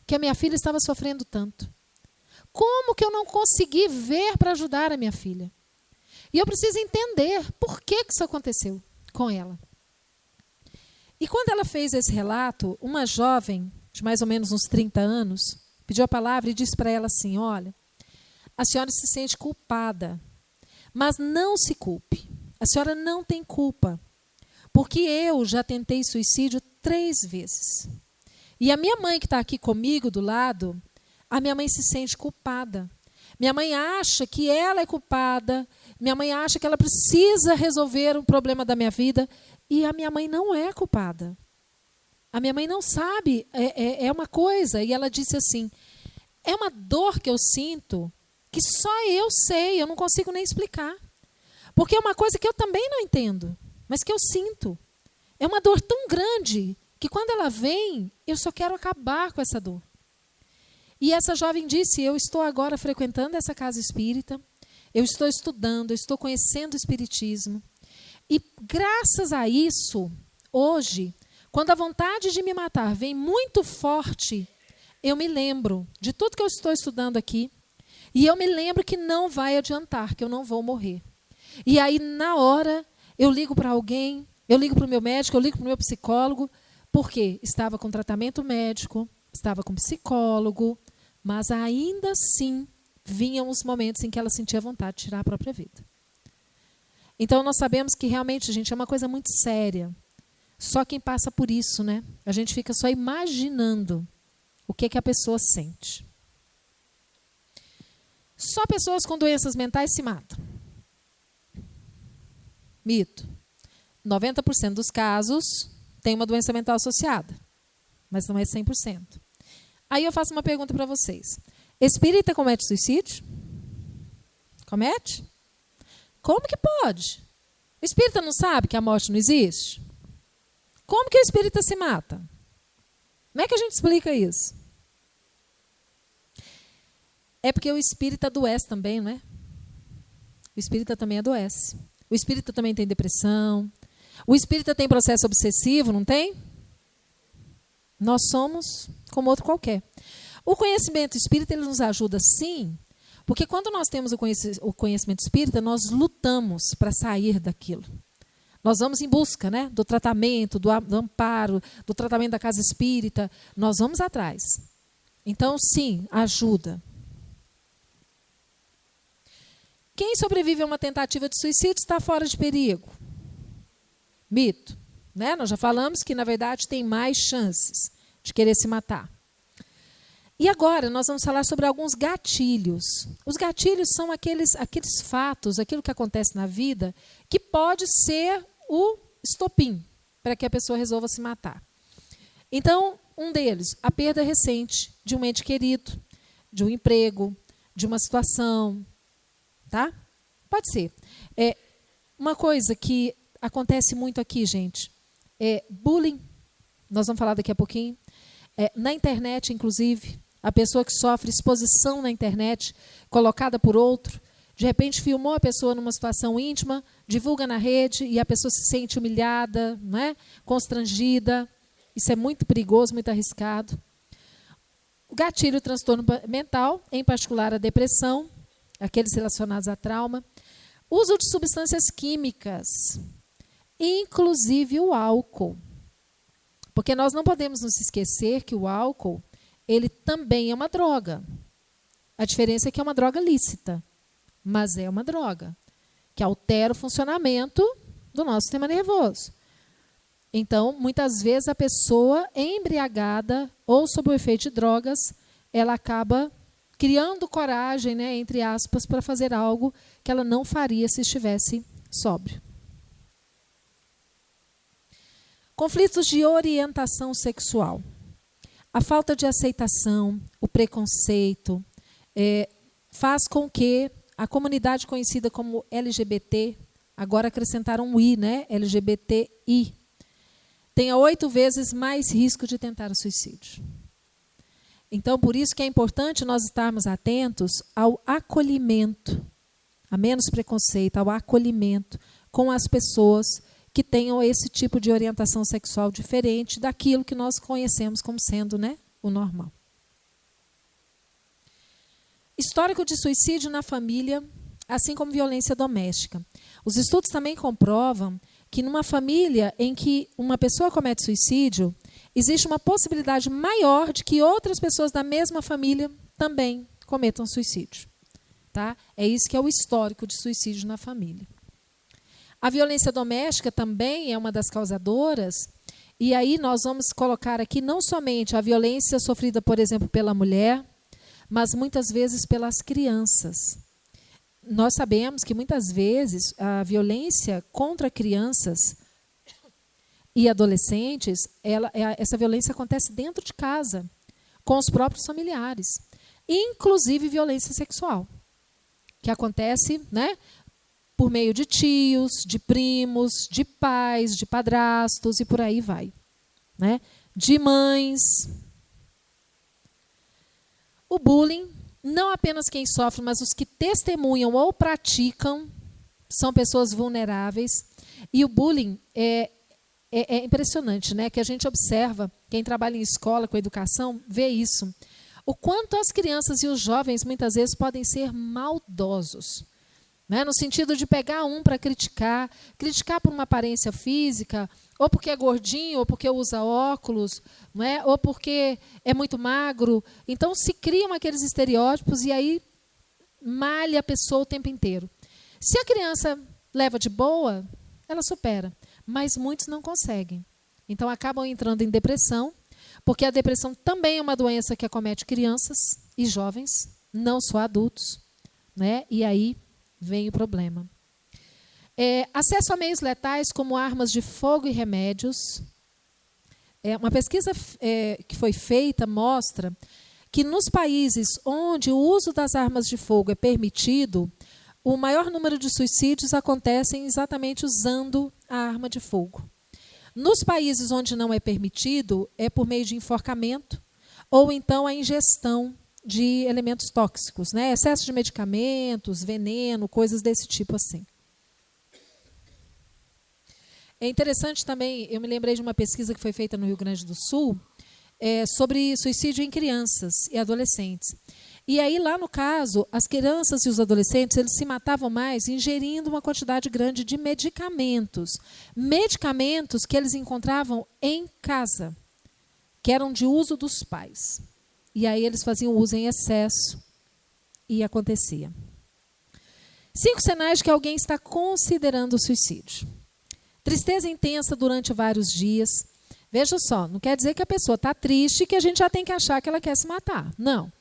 que a minha filha estava sofrendo tanto. Como que eu não consegui ver para ajudar a minha filha? E eu preciso entender por que isso aconteceu com ela. E quando ela fez esse relato, uma jovem, de mais ou menos uns 30 anos, pediu a palavra e disse para ela assim, olha, a senhora se sente culpada, mas não se culpe. A senhora não tem culpa, porque eu já tentei suicídio 3 vezes. E a minha mãe que está aqui comigo do lado, a minha mãe se sente culpada. Minha mãe acha que ela é culpada, minha mãe acha que ela precisa resolver o problema da minha vida, e a minha mãe não é culpada. A minha mãe não sabe, é uma coisa, e ela disse assim, é uma dor que eu sinto que só eu sei, eu não consigo nem explicar. Porque é uma coisa que eu também não entendo, mas que eu sinto. É uma dor tão grande que quando ela vem, eu só quero acabar com essa dor. E essa jovem disse, eu estou agora frequentando essa casa espírita, eu estou estudando, eu estou conhecendo o espiritismo. E graças a isso, hoje, quando a vontade de me matar vem muito forte, eu me lembro de tudo que eu estou estudando aqui, e eu me lembro que não vai adiantar, que eu não vou morrer. E aí, na hora, eu ligo para alguém, eu ligo para o meu médico, eu ligo para o meu psicólogo, porque estava com tratamento médico, estava com psicólogo, mas ainda assim vinham os momentos em que ela sentia vontade de tirar a própria vida. Então, nós sabemos que realmente, gente, é uma coisa muito séria. Só quem passa por isso, né? A gente fica só imaginando o que a pessoa sente. Só pessoas com doenças mentais se matam. Mito. 90% dos casos tem uma doença mental associada, mas não é 100%. Aí eu faço uma pergunta para vocês. Espírita comete suicídio? Comete? Como que pode? O espírita não sabe que a morte não existe? Como que o espírita se mata? Como é que a gente explica isso? É porque o espírita adoece também, não é? O espírita também adoece. O espírita também tem depressão. O espírita tem processo obsessivo, não tem? Nós somos como outro qualquer. O conhecimento espírita ele nos ajuda, sim, porque quando nós temos o conhecimento espírita, nós lutamos para sair daquilo. Nós vamos em busca, né, do tratamento, do amparo, do tratamento da casa espírita. Nós vamos atrás. Então, sim, ajuda. Quem sobrevive a uma tentativa de suicídio está fora de perigo. Mito. Né? Nós já falamos que, na verdade, tem mais chances de querer se matar. E agora nós vamos falar sobre alguns gatilhos. Os gatilhos são aqueles fatos, aquilo que acontece na vida, que pode ser o estopim para que a pessoa resolva se matar. Então, um deles, a perda recente de um ente querido, de um emprego, de uma situação. Tá? Pode ser. Uma coisa que acontece muito aqui, gente, é bullying. Nós vamos falar daqui a pouquinho. Na internet, inclusive, a pessoa que sofre exposição na internet, colocada por outro, de repente filmou a pessoa numa situação íntima, divulga na rede e a pessoa se sente humilhada, né? Constrangida. Isso é muito perigoso, muito arriscado. O gatilho, o transtorno mental, em particular a depressão, aqueles relacionados a trauma. Uso de substâncias químicas, inclusive o álcool. Porque nós não podemos nos esquecer que o álcool, ele também é uma droga. A diferença é que é uma droga lícita, mas é uma droga que altera o funcionamento do nosso sistema nervoso. Então, muitas vezes, a pessoa embriagada ou sob o efeito de drogas, ela acaba criando coragem, né, entre aspas, para fazer algo que ela não faria se estivesse sóbrio. Conflitos de orientação sexual. A falta de aceitação, o preconceito, faz com que a comunidade conhecida como LGBT, agora acrescentaram um I, né, LGBTI, tenha 8 vezes mais risco de tentar o suicídio. Então, por isso que é importante nós estarmos atentos ao acolhimento, a menos preconceito, ao acolhimento com as pessoas que tenham esse tipo de orientação sexual diferente daquilo que nós conhecemos como sendo, né, o normal. Histórico de suicídio na família, assim como violência doméstica. Os estudos também comprovam que numa família em que uma pessoa comete suicídio, existe uma possibilidade maior de que outras pessoas da mesma família também cometam suicídio. Tá? É isso que é o histórico de suicídio na família. A violência doméstica também é uma das causadoras, e aí nós vamos colocar aqui não somente a violência sofrida, por exemplo, pela mulher, mas muitas vezes pelas crianças. Nós sabemos que muitas vezes a violência contra crianças e adolescentes, essa violência acontece dentro de casa, com os próprios familiares, inclusive violência sexual, que acontece, né, por meio de tios, de primos, de pais, de padrastos e por aí vai, né, de mães. O bullying, não apenas quem sofre, mas os que testemunham ou praticam são pessoas vulneráveis. E o bullying é impressionante, né? Que a gente observa, quem trabalha em escola com educação, vê isso. O quanto as crianças e os jovens, muitas vezes, podem ser maldosos. Né? No sentido de pegar um para criticar por uma aparência física, ou porque é gordinho, ou porque usa óculos, não é? Ou porque é muito magro. Então, se criam aqueles estereótipos e aí malha a pessoa o tempo inteiro. Se a criança leva de boa, ela supera. Mas muitos não conseguem. Então, acabam entrando em depressão, porque a depressão também é uma doença que acomete crianças e jovens, não só adultos. Né? E aí vem o problema. Acesso a meios letais como armas de fogo e remédios. Uma pesquisa que foi feita mostra que nos países onde o uso das armas de fogo é permitido, o maior número de suicídios acontecem exatamente usando a arma de fogo. Nos países onde não é permitido, é por meio de enforcamento ou então a ingestão de elementos tóxicos, né? Excesso de medicamentos, veneno, coisas desse tipo assim. É interessante também, eu me lembrei de uma pesquisa que foi feita no Rio Grande do Sul sobre suicídio em crianças e adolescentes. E aí, lá no caso, as crianças e os adolescentes, eles se matavam mais ingerindo uma quantidade grande de medicamentos. Medicamentos que eles encontravam em casa, que eram de uso dos pais. E aí eles faziam uso em excesso e acontecia. 5 sinais de que alguém está considerando o suicídio. Tristeza intensa durante vários dias. Veja só, não quer dizer que a pessoa está triste e que a gente já tem que achar que ela quer se matar. Não.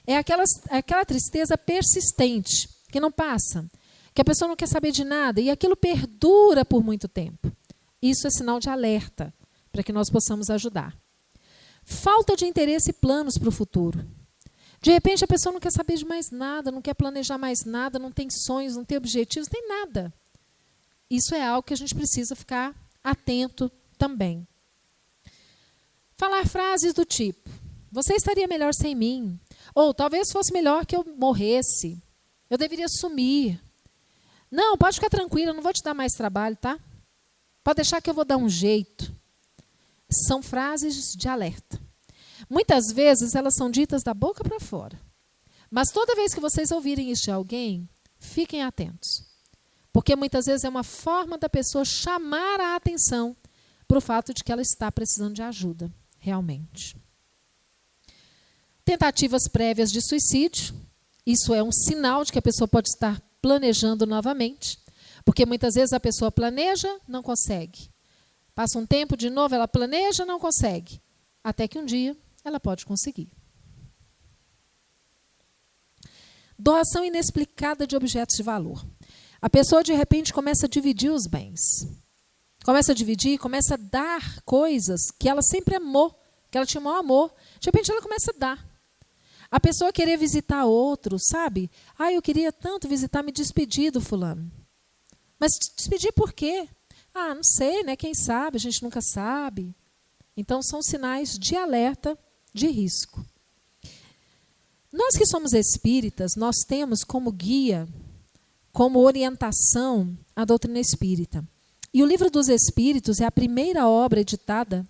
É aquela tristeza persistente, que não passa, que a pessoa não quer saber de nada e aquilo perdura por muito tempo. Isso é sinal de alerta, para que nós possamos ajudar. Falta de interesse e planos para o futuro. De repente, a pessoa não quer saber de mais nada, não quer planejar mais nada, não tem sonhos, não tem objetivos, nem nada. Isso é algo que a gente precisa ficar atento também. Falar frases do tipo, você estaria melhor sem mim, ou talvez fosse melhor que eu morresse, eu deveria sumir. Não, pode ficar tranquila, eu não vou te dar mais trabalho, tá? Pode deixar que eu vou dar um jeito. São frases de alerta. Muitas vezes elas são ditas da boca para fora. Mas toda vez que vocês ouvirem isso de alguém, fiquem atentos. Porque muitas vezes é uma forma da pessoa chamar a atenção para o fato de que ela está precisando de ajuda, realmente. Tentativas prévias de suicídio, isso é um sinal de que a pessoa pode estar planejando novamente, porque muitas vezes a pessoa planeja, não consegue. Passa um tempo, de novo, ela planeja, não consegue. Até que um dia ela pode conseguir. Doação inexplicada de objetos de valor. A pessoa, de repente, começa a dividir os bens. Começa a dividir, começa a dar coisas que ela sempre amou, que ela tinha o maior amor. De repente, ela começa a dar. A pessoa querer visitar outro, sabe? Eu queria tanto visitar, me despedir do fulano. Mas despedir por quê? Não sei, né? Quem sabe? A gente nunca sabe. Então, são sinais de alerta, de risco. Nós que somos espíritas, nós temos como guia, como orientação, a doutrina espírita. E o Livro dos Espíritos é a primeira obra editada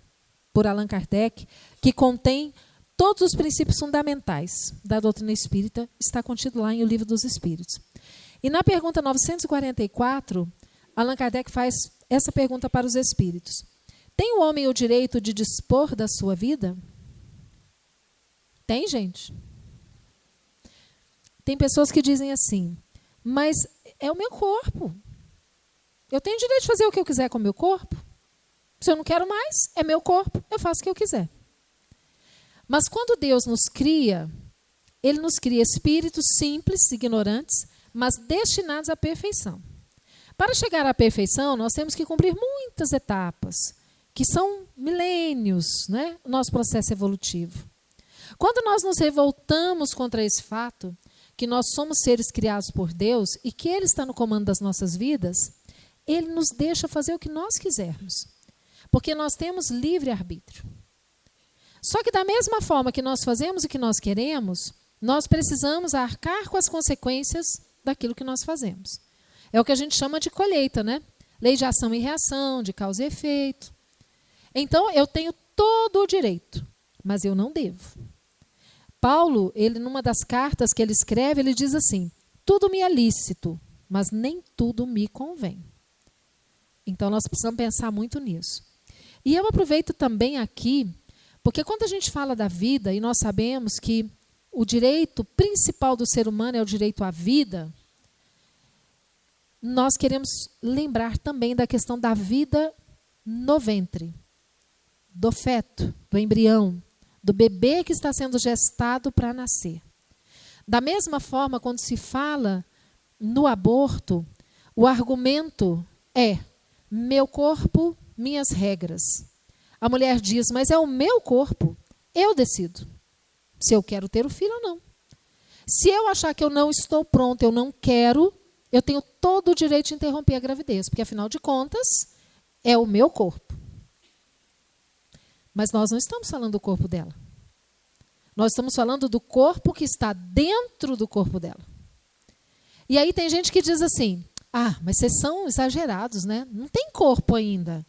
por Allan Kardec que contém todos os princípios fundamentais da doutrina espírita, está contido lá em O Livro dos Espíritos. E na pergunta 944, Allan Kardec faz essa pergunta para os espíritos. Tem o homem o direito de dispor da sua vida? Tem, gente? Tem pessoas que dizem assim, mas é o meu corpo. Eu tenho direito de fazer o que eu quiser com o meu corpo. Se eu não quero mais, é meu corpo, eu faço o que eu quiser. Mas quando Deus nos cria, Ele nos cria espíritos simples, ignorantes, mas destinados à perfeição. Para chegar à perfeição, nós temos que cumprir muitas etapas, que são milênios, né? O nosso processo evolutivo. Quando nós nos revoltamos contra esse fato, que nós somos seres criados por Deus e que Ele está no comando das nossas vidas, Ele nos deixa fazer o que nós quisermos, porque nós temos livre-arbítrio. Só que da mesma forma que nós fazemos o que nós queremos, nós precisamos arcar com as consequências daquilo que nós fazemos. É o que a gente chama de colheita, né? Lei de ação e reação, de causa e efeito. Então, eu tenho todo o direito, mas eu não devo. Paulo, ele numa das cartas que ele escreve, ele diz assim, tudo me é lícito, mas nem tudo me convém. Então, nós precisamos pensar muito nisso. E eu aproveito também aqui, porque quando a gente fala da vida, e nós sabemos que o direito principal do ser humano é o direito à vida, nós queremos lembrar também da questão da vida no ventre, do feto, do embrião, do bebê que está sendo gestado para nascer. Da mesma forma, quando se fala no aborto, o argumento é meu corpo, minhas regras. A mulher diz, mas é o meu corpo, eu decido se eu quero ter o filho ou não. Se eu achar que eu não estou pronta, eu não quero, eu tenho todo o direito de interromper a gravidez, porque afinal de contas, é o meu corpo. Mas nós não estamos falando do corpo dela. Nós estamos falando do corpo que está dentro do corpo dela. E aí tem gente que diz assim, mas vocês são exagerados, né? Não tem corpo ainda.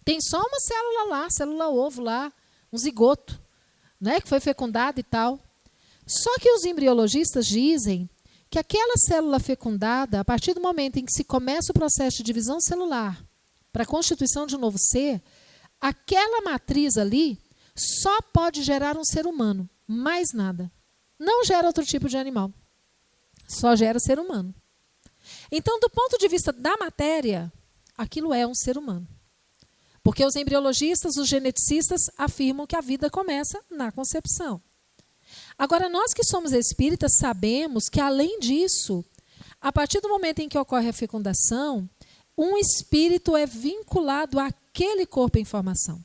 Tem só uma célula lá, célula ovo lá, um zigoto, né, que foi fecundado e tal. Só que os embriologistas dizem que aquela célula fecundada, a partir do momento em que se começa o processo de divisão celular para a constituição de um novo ser, aquela matriz ali só pode gerar um ser humano, mais nada. Não gera outro tipo de animal, só gera ser humano. Então, do ponto de vista da matéria, aquilo é um ser humano. Porque os embriologistas, os geneticistas afirmam que a vida começa na concepção. Agora, nós que somos espíritas sabemos que, além disso, a partir do momento em que ocorre a fecundação, um espírito é vinculado àquele corpo em formação,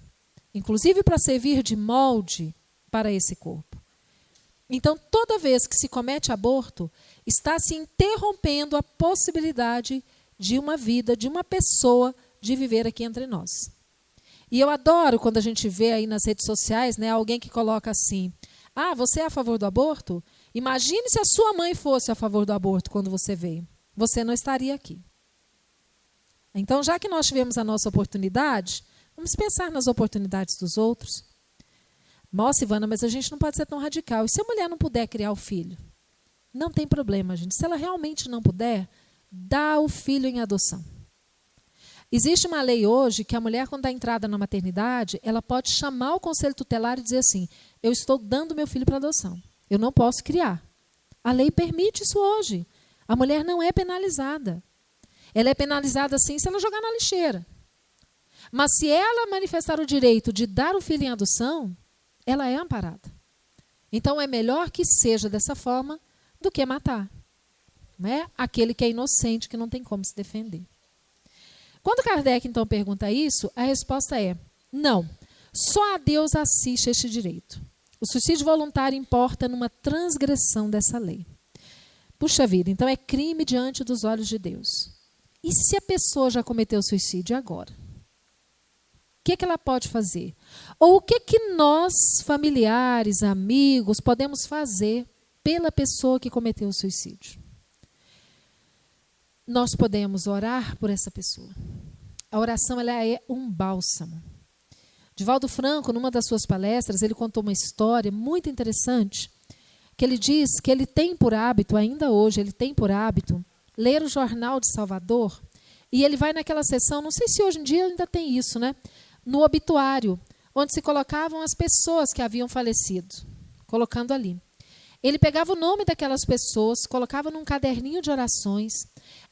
inclusive para servir de molde para esse corpo. Então, toda vez que se comete aborto, está se interrompendo a possibilidade de uma vida, de uma pessoa, de viver aqui entre nós. E eu adoro quando a gente vê aí nas redes sociais, né, alguém que coloca assim, você é a favor do aborto? Imagine se a sua mãe fosse a favor do aborto quando você veio. Você não estaria aqui. Então, já que nós tivemos a nossa oportunidade, vamos pensar nas oportunidades dos outros. Nossa, Ivana, mas a gente não pode ser tão radical. E se a mulher não puder criar o filho? Não tem problema, gente. Se ela realmente não puder, dá o filho em adoção. Existe uma lei hoje que a mulher, quando dá entrada na maternidade, ela pode chamar o conselho tutelar e dizer assim, eu estou dando meu filho para adoção, eu não posso criar. A lei permite isso hoje. A mulher não é penalizada. Ela é penalizada, sim, se ela jogar na lixeira. Mas se ela manifestar o direito de dar o filho em adoção, ela é amparada. Então, é melhor que seja dessa forma do que matar, né? Aquele que é inocente, que não tem como se defender. Quando Kardec, então, pergunta isso, a resposta é, não, só a Deus assiste este direito. O suicídio voluntário importa numa transgressão dessa lei. Puxa vida, então é crime diante dos olhos de Deus. E se a pessoa já cometeu suicídio agora? O que ela pode fazer? Ou o que nós, familiares, amigos, podemos fazer pela pessoa que cometeu o suicídio? Nós podemos orar por essa pessoa. A oração, ela é um bálsamo. Divaldo Franco, numa das suas palestras, ele contou uma história muito interessante, que ele diz que ele tem por hábito, ainda hoje, ele tem por hábito, ler o Jornal de Salvador, e ele vai naquela sessão, não sei se hoje em dia ainda tem isso, né? No obituário, onde se colocavam as pessoas que haviam falecido, colocando ali. Ele pegava o nome daquelas pessoas, colocava num caderninho de orações,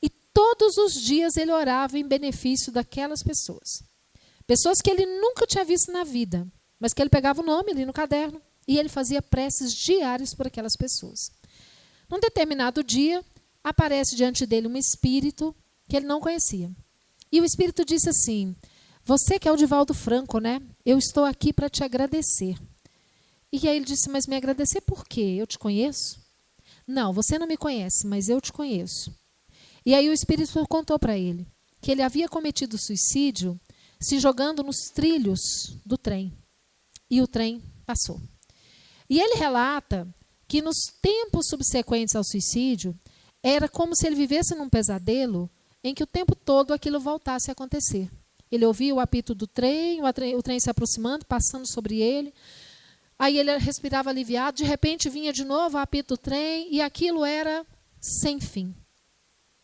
e todos os dias ele orava em benefício daquelas pessoas. Pessoas que ele nunca tinha visto na vida, mas que ele pegava o nome ali no caderno e ele fazia preces diárias por aquelas pessoas. Num determinado dia, aparece diante dele um espírito que ele não conhecia. E o espírito disse assim, você que é o Divaldo Franco, né? Eu estou aqui para te agradecer. E aí ele disse, mas me agradecer por quê? Eu te conheço? Não, você não me conhece, mas eu te conheço. E aí o espírito contou para ele que ele havia cometido suicídio se jogando nos trilhos do trem. E o trem passou. E ele relata que nos tempos subsequentes ao suicídio, era como se ele vivesse num pesadelo em que o tempo todo aquilo voltasse a acontecer. Ele ouvia o apito do trem, o trem se aproximando, passando sobre ele. Aí ele respirava aliviado, de repente vinha de novo o apito do trem, e aquilo era sem fim.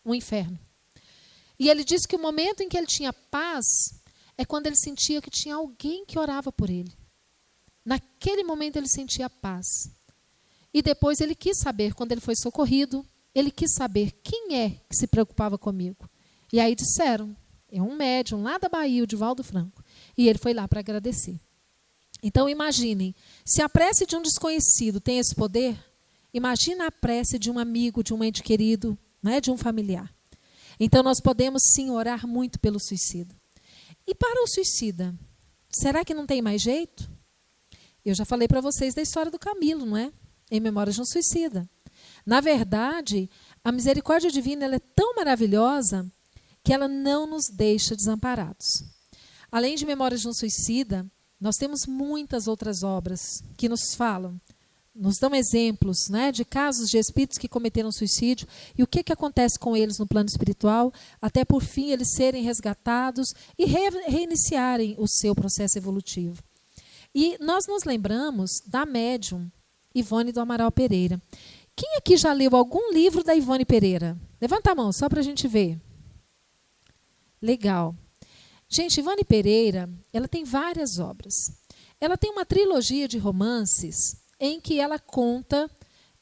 Um inferno. E ele disse que o momento em que ele tinha paz é quando ele sentia que tinha alguém que orava por ele. Naquele momento ele sentia paz. E depois ele quis saber, quando ele foi socorrido, ele quis saber quem é que se preocupava comigo. E aí disseram, é um médium lá da Bahia, o Divaldo Franco. E ele foi lá para agradecer. Então imaginem, se a prece de um desconhecido tem esse poder, imagina a prece de um amigo, de um ente querido, né, de um familiar. Então nós podemos sim orar muito pelo suicida. E para o suicida, será que não tem mais jeito? Eu já falei para vocês da história do Camilo, não é? Em Memórias de um Suicida. Na verdade, a misericórdia divina ela é tão maravilhosa que ela não nos deixa desamparados. Além de Memórias de um Suicida, nós temos muitas outras obras que nos falam, nos dão exemplos, né, de casos de espíritos que cometeram suicídio e o que acontece com eles no plano espiritual, até por fim eles serem resgatados e reiniciarem o seu processo evolutivo. E nós nos lembramos da médium Ivone do Amaral Pereira. Quem aqui já leu algum livro da Ivone Pereira? Levanta a mão, só para a gente ver. Legal. Gente, Ivone Pereira, ela tem várias obras. Ela tem uma trilogia de romances em que ela conta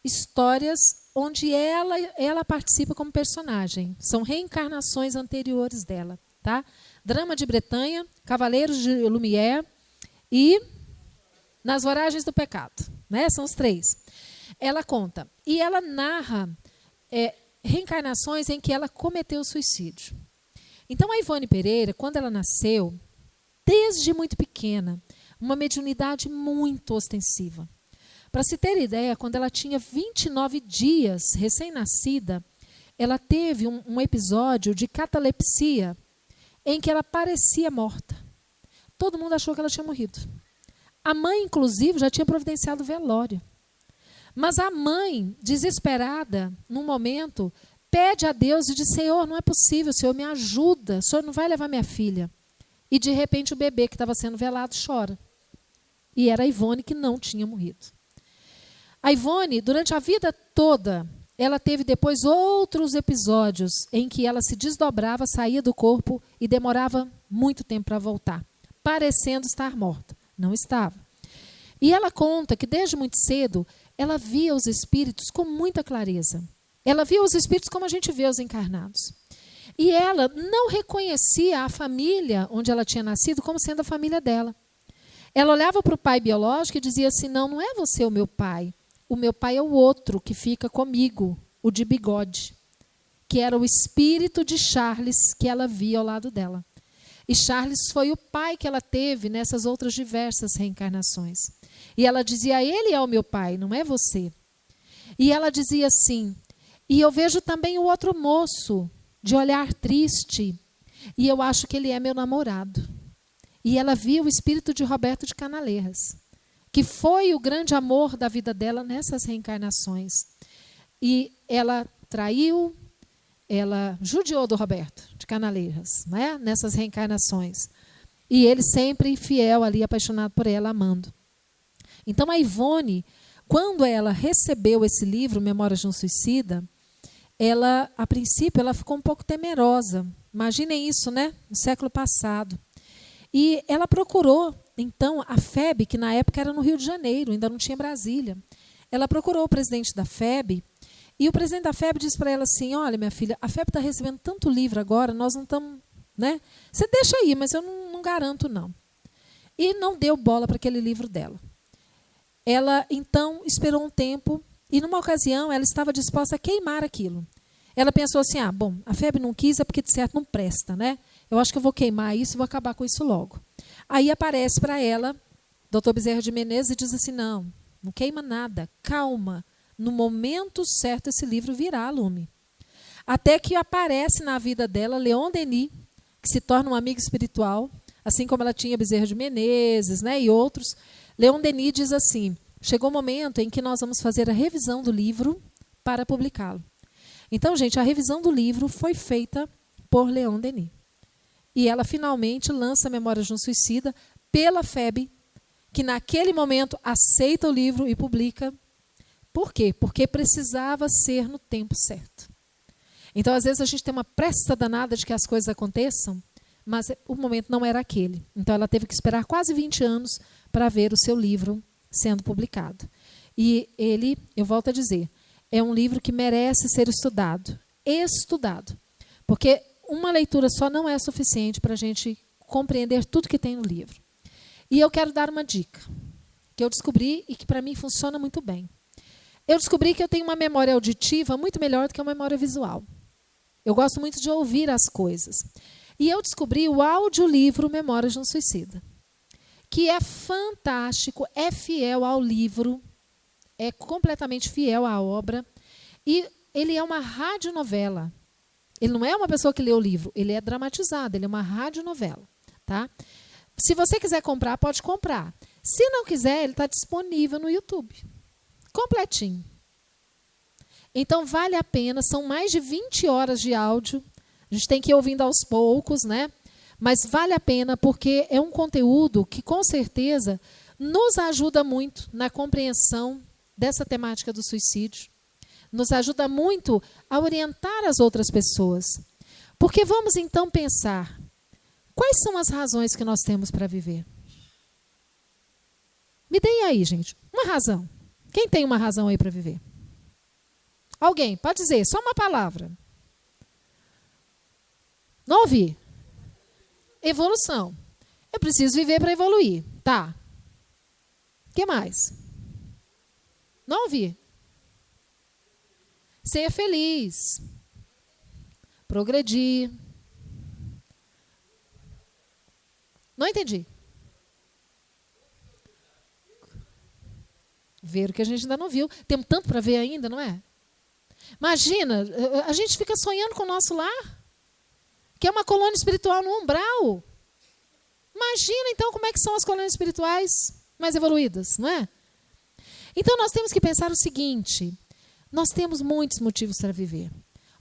histórias onde ela participa como personagem. São reencarnações anteriores dela. Tá? Drama de Bretanha, Cavaleiros de Lumière e Nas Voragens do Pecado. Né? São os três. Ela conta. E ela narra reencarnações em que ela cometeu suicídio. Então, a Ivone Pereira, quando ela nasceu, desde muito pequena, uma mediunidade muito ostensiva. Para se ter ideia, quando ela tinha 29 dias, recém-nascida, ela teve um episódio de catalepsia em que ela parecia morta. Todo mundo achou que ela tinha morrido. A mãe, inclusive, já tinha providenciado o velório. Mas a mãe, desesperada, num momento, pede a Deus e diz, Senhor, não é possível, Senhor, me ajuda, o Senhor não vai levar minha filha. E, de repente, o bebê que estava sendo velado chora. E era a Ivone que não tinha morrido. A Ivone, durante a vida toda, ela teve depois outros episódios em que ela se desdobrava, saía do corpo e demorava muito tempo para voltar, parecendo estar morta. Não estava. E ela conta que desde muito cedo ela via os espíritos com muita clareza. Ela via os espíritos como a gente vê os encarnados. E ela não reconhecia a família onde ela tinha nascido como sendo a família dela. Ela olhava para o pai biológico e dizia assim, não, não é você o meu pai. O meu pai é o outro que fica comigo, o de bigode, que era o espírito de Charles que ela via ao lado dela. E Charles foi o pai que ela teve nessas outras diversas reencarnações. E ela dizia, ele é o meu pai, não é você. E ela dizia assim, e eu vejo também o outro moço, de olhar triste, e eu acho que ele é meu namorado. E ela via o espírito de Roberto de Canaleiras, que foi o grande amor da vida dela nessas reencarnações. E ela traiu, ela judiou do Roberto de Canaleiras, né? Nessas reencarnações. E ele sempre fiel ali, apaixonado por ela, amando. Então a Ivone, quando ela recebeu esse livro, Memórias de um Suicida, ela, a princípio, ela ficou um pouco temerosa. Imaginem isso, né? No século passado. E ela procurou, então, a FEB, que na época era no Rio de Janeiro, ainda não tinha Brasília. Ela procurou o presidente da FEB, e o presidente da FEB disse para ela assim, olha, minha filha, a FEB está recebendo tanto livro agora, nós não estamos... né? Você deixa aí, mas eu não garanto, não. E não deu bola para aquele livro dela. Ela, então, esperou um tempo, e numa ocasião ela estava disposta a queimar aquilo. Ela pensou assim, bom, a FEB não quis, é porque de certo não presta, né? Eu acho que eu vou queimar isso e vou acabar com isso logo. Aí aparece para ela, Dr. Bezerra de Menezes, e diz assim, não queima nada, calma, no momento certo esse livro virá a lume. Até que aparece na vida dela Leon Denis, que se torna um amigo espiritual, assim como ela tinha Bezerra de Menezes, né, e outros. Leon Denis diz assim, chegou o momento em que nós vamos fazer a revisão do livro para publicá-lo. Então, gente, a revisão do livro foi feita por Leon Denis. E ela finalmente lança Memórias de um Suicida pela FEB, que naquele momento aceita o livro e publica. Por quê? Porque precisava ser no tempo certo. Então, às vezes, a gente tem uma pressa danada de que as coisas aconteçam, mas o momento não era aquele. Então, ela teve que esperar quase 20 anos para ver o seu livro sendo publicado. E ele, eu volto a dizer, é um livro que merece ser estudado. Estudado. Porque uma leitura só não é suficiente para a gente compreender tudo que tem no livro. E eu quero dar uma dica, que eu descobri e que para mim funciona muito bem. Eu descobri que eu tenho uma memória auditiva muito melhor do que uma memória visual. Eu gosto muito de ouvir as coisas. E eu descobri o audiolivro Memórias de um Suicida, que é fantástico, é fiel ao livro, é completamente fiel à obra, e ele é uma radionovela. Ele não é uma pessoa que lê o livro, ele é dramatizado, ele é uma radionovela. Tá? Se você quiser comprar, pode comprar. Se não quiser, ele está disponível no YouTube. Completinho. Então, vale a pena, são mais de 20 horas de áudio. A gente tem que ir ouvindo aos poucos, né? Mas vale a pena porque é um conteúdo que, com certeza, nos ajuda muito na compreensão dessa temática do suicídio. Nos ajuda muito a orientar as outras pessoas. Porque vamos, então, pensar, quais são as razões que nós temos para viver? Me deem aí, gente, uma razão. Quem tem uma razão aí para viver? Alguém, pode dizer, só uma palavra. Não ouvi. Evolução. Eu preciso viver para evoluir. Tá. O que mais? Não ouvi. Ser feliz. Progredir. Não entendi. Ver o que a gente ainda não viu. Temos tanto para ver ainda, não é? Imagina, a gente fica sonhando com o nosso lar, que é uma colônia espiritual no umbral. Imagina, então, como é que são as colônias espirituais mais evoluídas, não é? Então, nós temos que pensar o seguinte, nós temos muitos motivos para viver.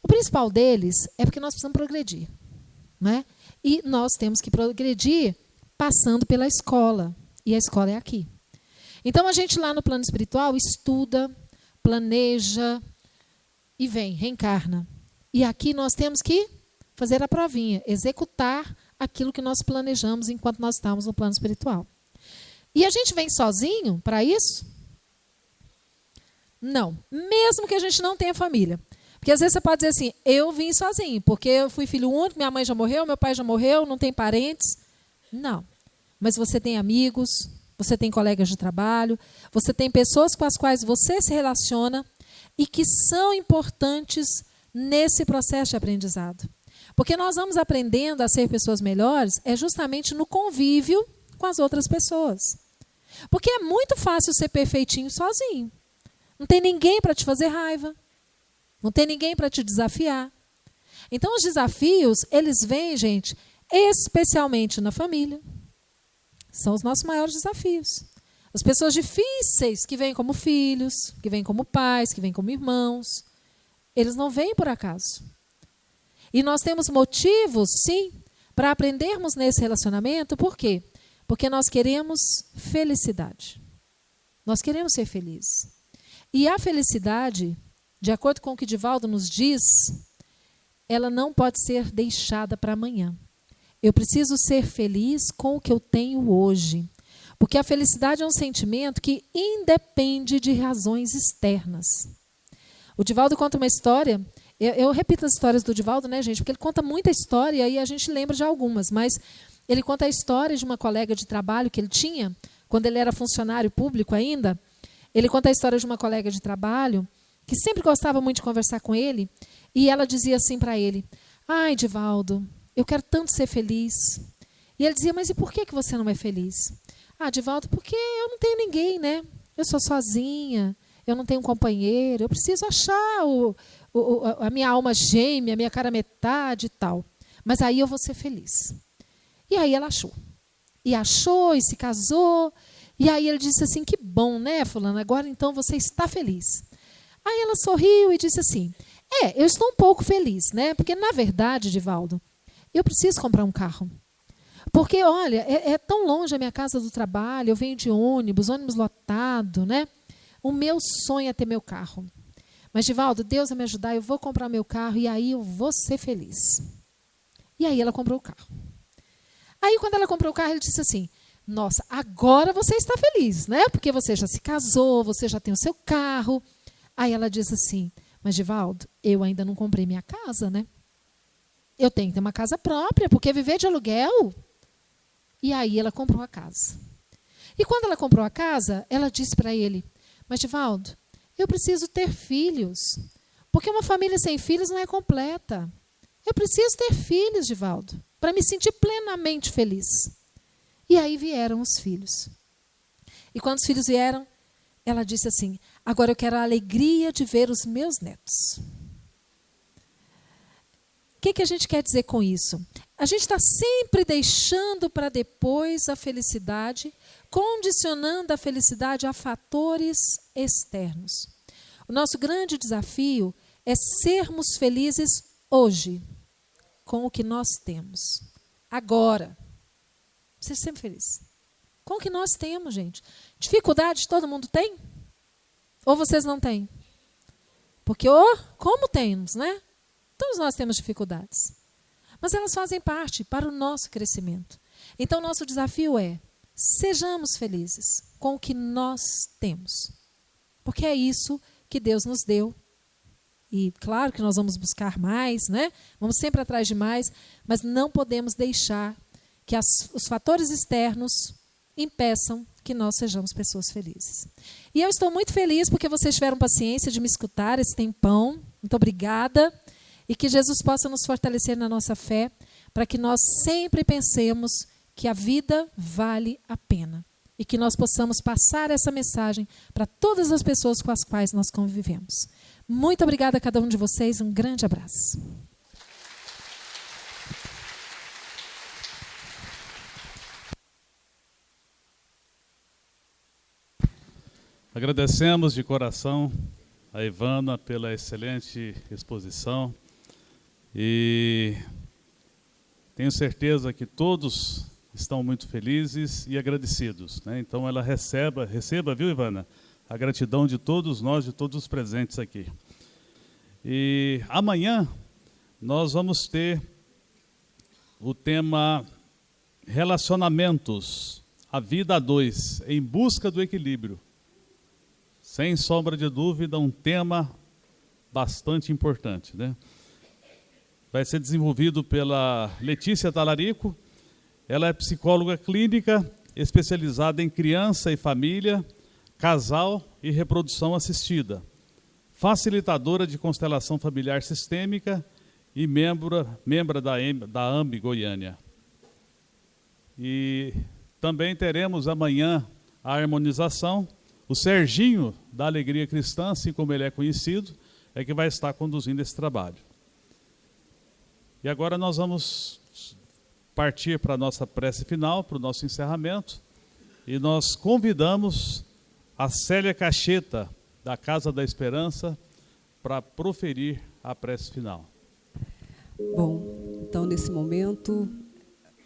O principal deles é porque nós precisamos progredir, não é? E nós temos que progredir passando pela escola, e a escola é aqui. Então, a gente lá no plano espiritual estuda, planeja, e vem, reencarna. E aqui nós temos que fazer a provinha, executar aquilo que nós planejamos enquanto nós estamos no plano espiritual. E a gente vem sozinho para isso? Não. Mesmo que a gente não tenha família. Porque às vezes você pode dizer assim, eu vim sozinho, porque eu fui filho único, minha mãe já morreu, meu pai já morreu, não tem parentes. Não. Mas você tem amigos, você tem colegas de trabalho, você tem pessoas com as quais você se relaciona e que são importantes nesse processo de aprendizado. Porque nós vamos aprendendo a ser pessoas melhores justamente no convívio com as outras pessoas. Porque é muito fácil ser perfeitinho sozinho. Não tem ninguém para te fazer raiva. Não tem ninguém para te desafiar. Então, os desafios, eles vêm, gente, especialmente na família. São os nossos maiores desafios. As pessoas difíceis que vêm como filhos, que vêm como pais, que vêm como irmãos, eles não vêm por acaso. E nós temos motivos, sim, para aprendermos nesse relacionamento. Por quê? Porque nós queremos felicidade. Nós queremos ser felizes. E a felicidade, de acordo com o que Divaldo nos diz, ela não pode ser deixada para amanhã. Eu preciso ser feliz com o que eu tenho hoje. Porque a felicidade é um sentimento que independe de razões externas. O Divaldo conta uma história, eu repito as histórias do Divaldo, né, gente? Porque ele conta muita história e aí a gente lembra de algumas, mas ele conta a história de uma colega de trabalho que ele tinha, quando ele era funcionário público ainda. Ele conta a história de uma colega de trabalho que sempre gostava muito de conversar com ele, e ela dizia assim para ele, ai, Divaldo, eu quero tanto ser feliz. E ele dizia, mas e por que você não é feliz? Ah, Divaldo, porque eu não tenho ninguém, né? Eu sou sozinha, eu não tenho um companheiro, eu preciso achar a minha alma gêmea, a minha cara metade e tal. Mas aí eu vou ser feliz. E aí ela achou. E achou, e se casou. E aí ele disse assim, que bom, né, fulana? Agora então você está feliz. Aí ela sorriu e disse assim, eu estou um pouco feliz, né? Porque na verdade, Divaldo, eu preciso comprar um carro. Porque, olha, é tão longe a minha casa do trabalho, eu venho de ônibus lotado, né? O meu sonho é ter meu carro. Mas, Divaldo, Deus vai me ajudar, eu vou comprar meu carro e aí eu vou ser feliz. E aí ela comprou o carro. Aí, quando ela comprou o carro, ele disse assim, nossa, agora você está feliz, né? Porque você já se casou, você já tem o seu carro. Aí ela disse assim, mas, Divaldo, eu ainda não comprei minha casa, né? Eu tenho que ter uma casa própria, porque viver de aluguel... E aí ela comprou a casa. E quando ela comprou a casa, ela disse para ele, mas Divaldo, eu preciso ter filhos, porque uma família sem filhos não é completa. Eu preciso ter filhos, Divaldo, para me sentir plenamente feliz. E aí vieram os filhos. E quando os filhos vieram, ela disse assim, agora eu quero a alegria de ver os meus netos. O que a gente quer dizer com isso? A gente está sempre deixando para depois a felicidade, condicionando a felicidade a fatores externos. O nosso grande desafio é sermos felizes hoje, com o que nós temos. Agora. Ser sempre feliz. Com o que nós temos, gente. Dificuldade todo mundo tem? Ou vocês não têm? Porque, como temos, né? Todos nós temos dificuldades. Mas elas fazem parte para o nosso crescimento. Então, nosso desafio é, sejamos felizes com o que nós temos. Porque é isso que Deus nos deu. E claro que nós vamos buscar mais, né? Vamos sempre atrás de mais, mas não podemos deixar que os fatores externos impeçam que nós sejamos pessoas felizes. E eu estou muito feliz porque vocês tiveram paciência de me escutar esse tempão. Muito obrigada. E que Jesus possa nos fortalecer na nossa fé, para que nós sempre pensemos que a vida vale a pena. E que nós possamos passar essa mensagem para todas as pessoas com as quais nós convivemos. Muito obrigada a cada um de vocês, um grande abraço. Agradecemos de coração a Ivana pela excelente exposição. E tenho certeza que todos estão muito felizes e agradecidos, né? Então ela receba, viu, Ivana? A gratidão de todos nós, de todos os presentes aqui. E amanhã nós vamos ter o tema relacionamentos, a vida a dois, em busca do equilíbrio. Sem sombra de dúvida, um tema bastante importante, né? Vai ser desenvolvido pela Letícia Talarico. Ela é psicóloga clínica, especializada em criança e família, casal e reprodução assistida, facilitadora de constelação familiar sistêmica e membro da AMB Goiânia. E também teremos amanhã a harmonização. O Serginho, da Alegria Cristã, assim como ele é conhecido, é que vai estar conduzindo esse trabalho. E agora nós vamos partir para a nossa prece final, para o nosso encerramento, e nós convidamos a Célia Cacheta, da Casa da Esperança, para proferir a prece final. Bom, então nesse momento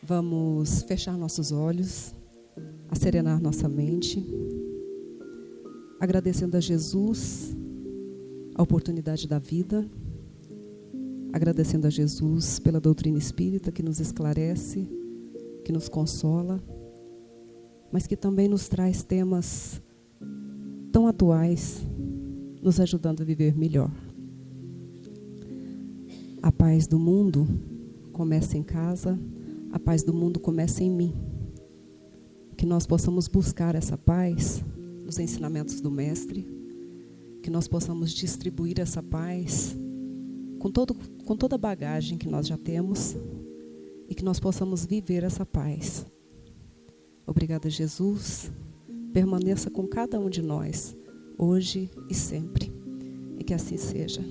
vamos fechar nossos olhos, acerenar nossa mente, agradecendo a Jesus a oportunidade da vida, agradecendo a Jesus pela doutrina espírita que nos esclarece, que nos consola, mas que também nos traz temas tão atuais, nos ajudando a viver melhor. A paz do mundo começa em casa, a paz do mundo começa em mim. Que nós possamos buscar essa paz nos ensinamentos do Mestre, que nós possamos distribuir essa paz com toda a bagagem que nós já temos e que nós possamos viver essa paz. Obrigada, Jesus. Permaneça com cada um de nós, hoje e sempre. E que assim seja.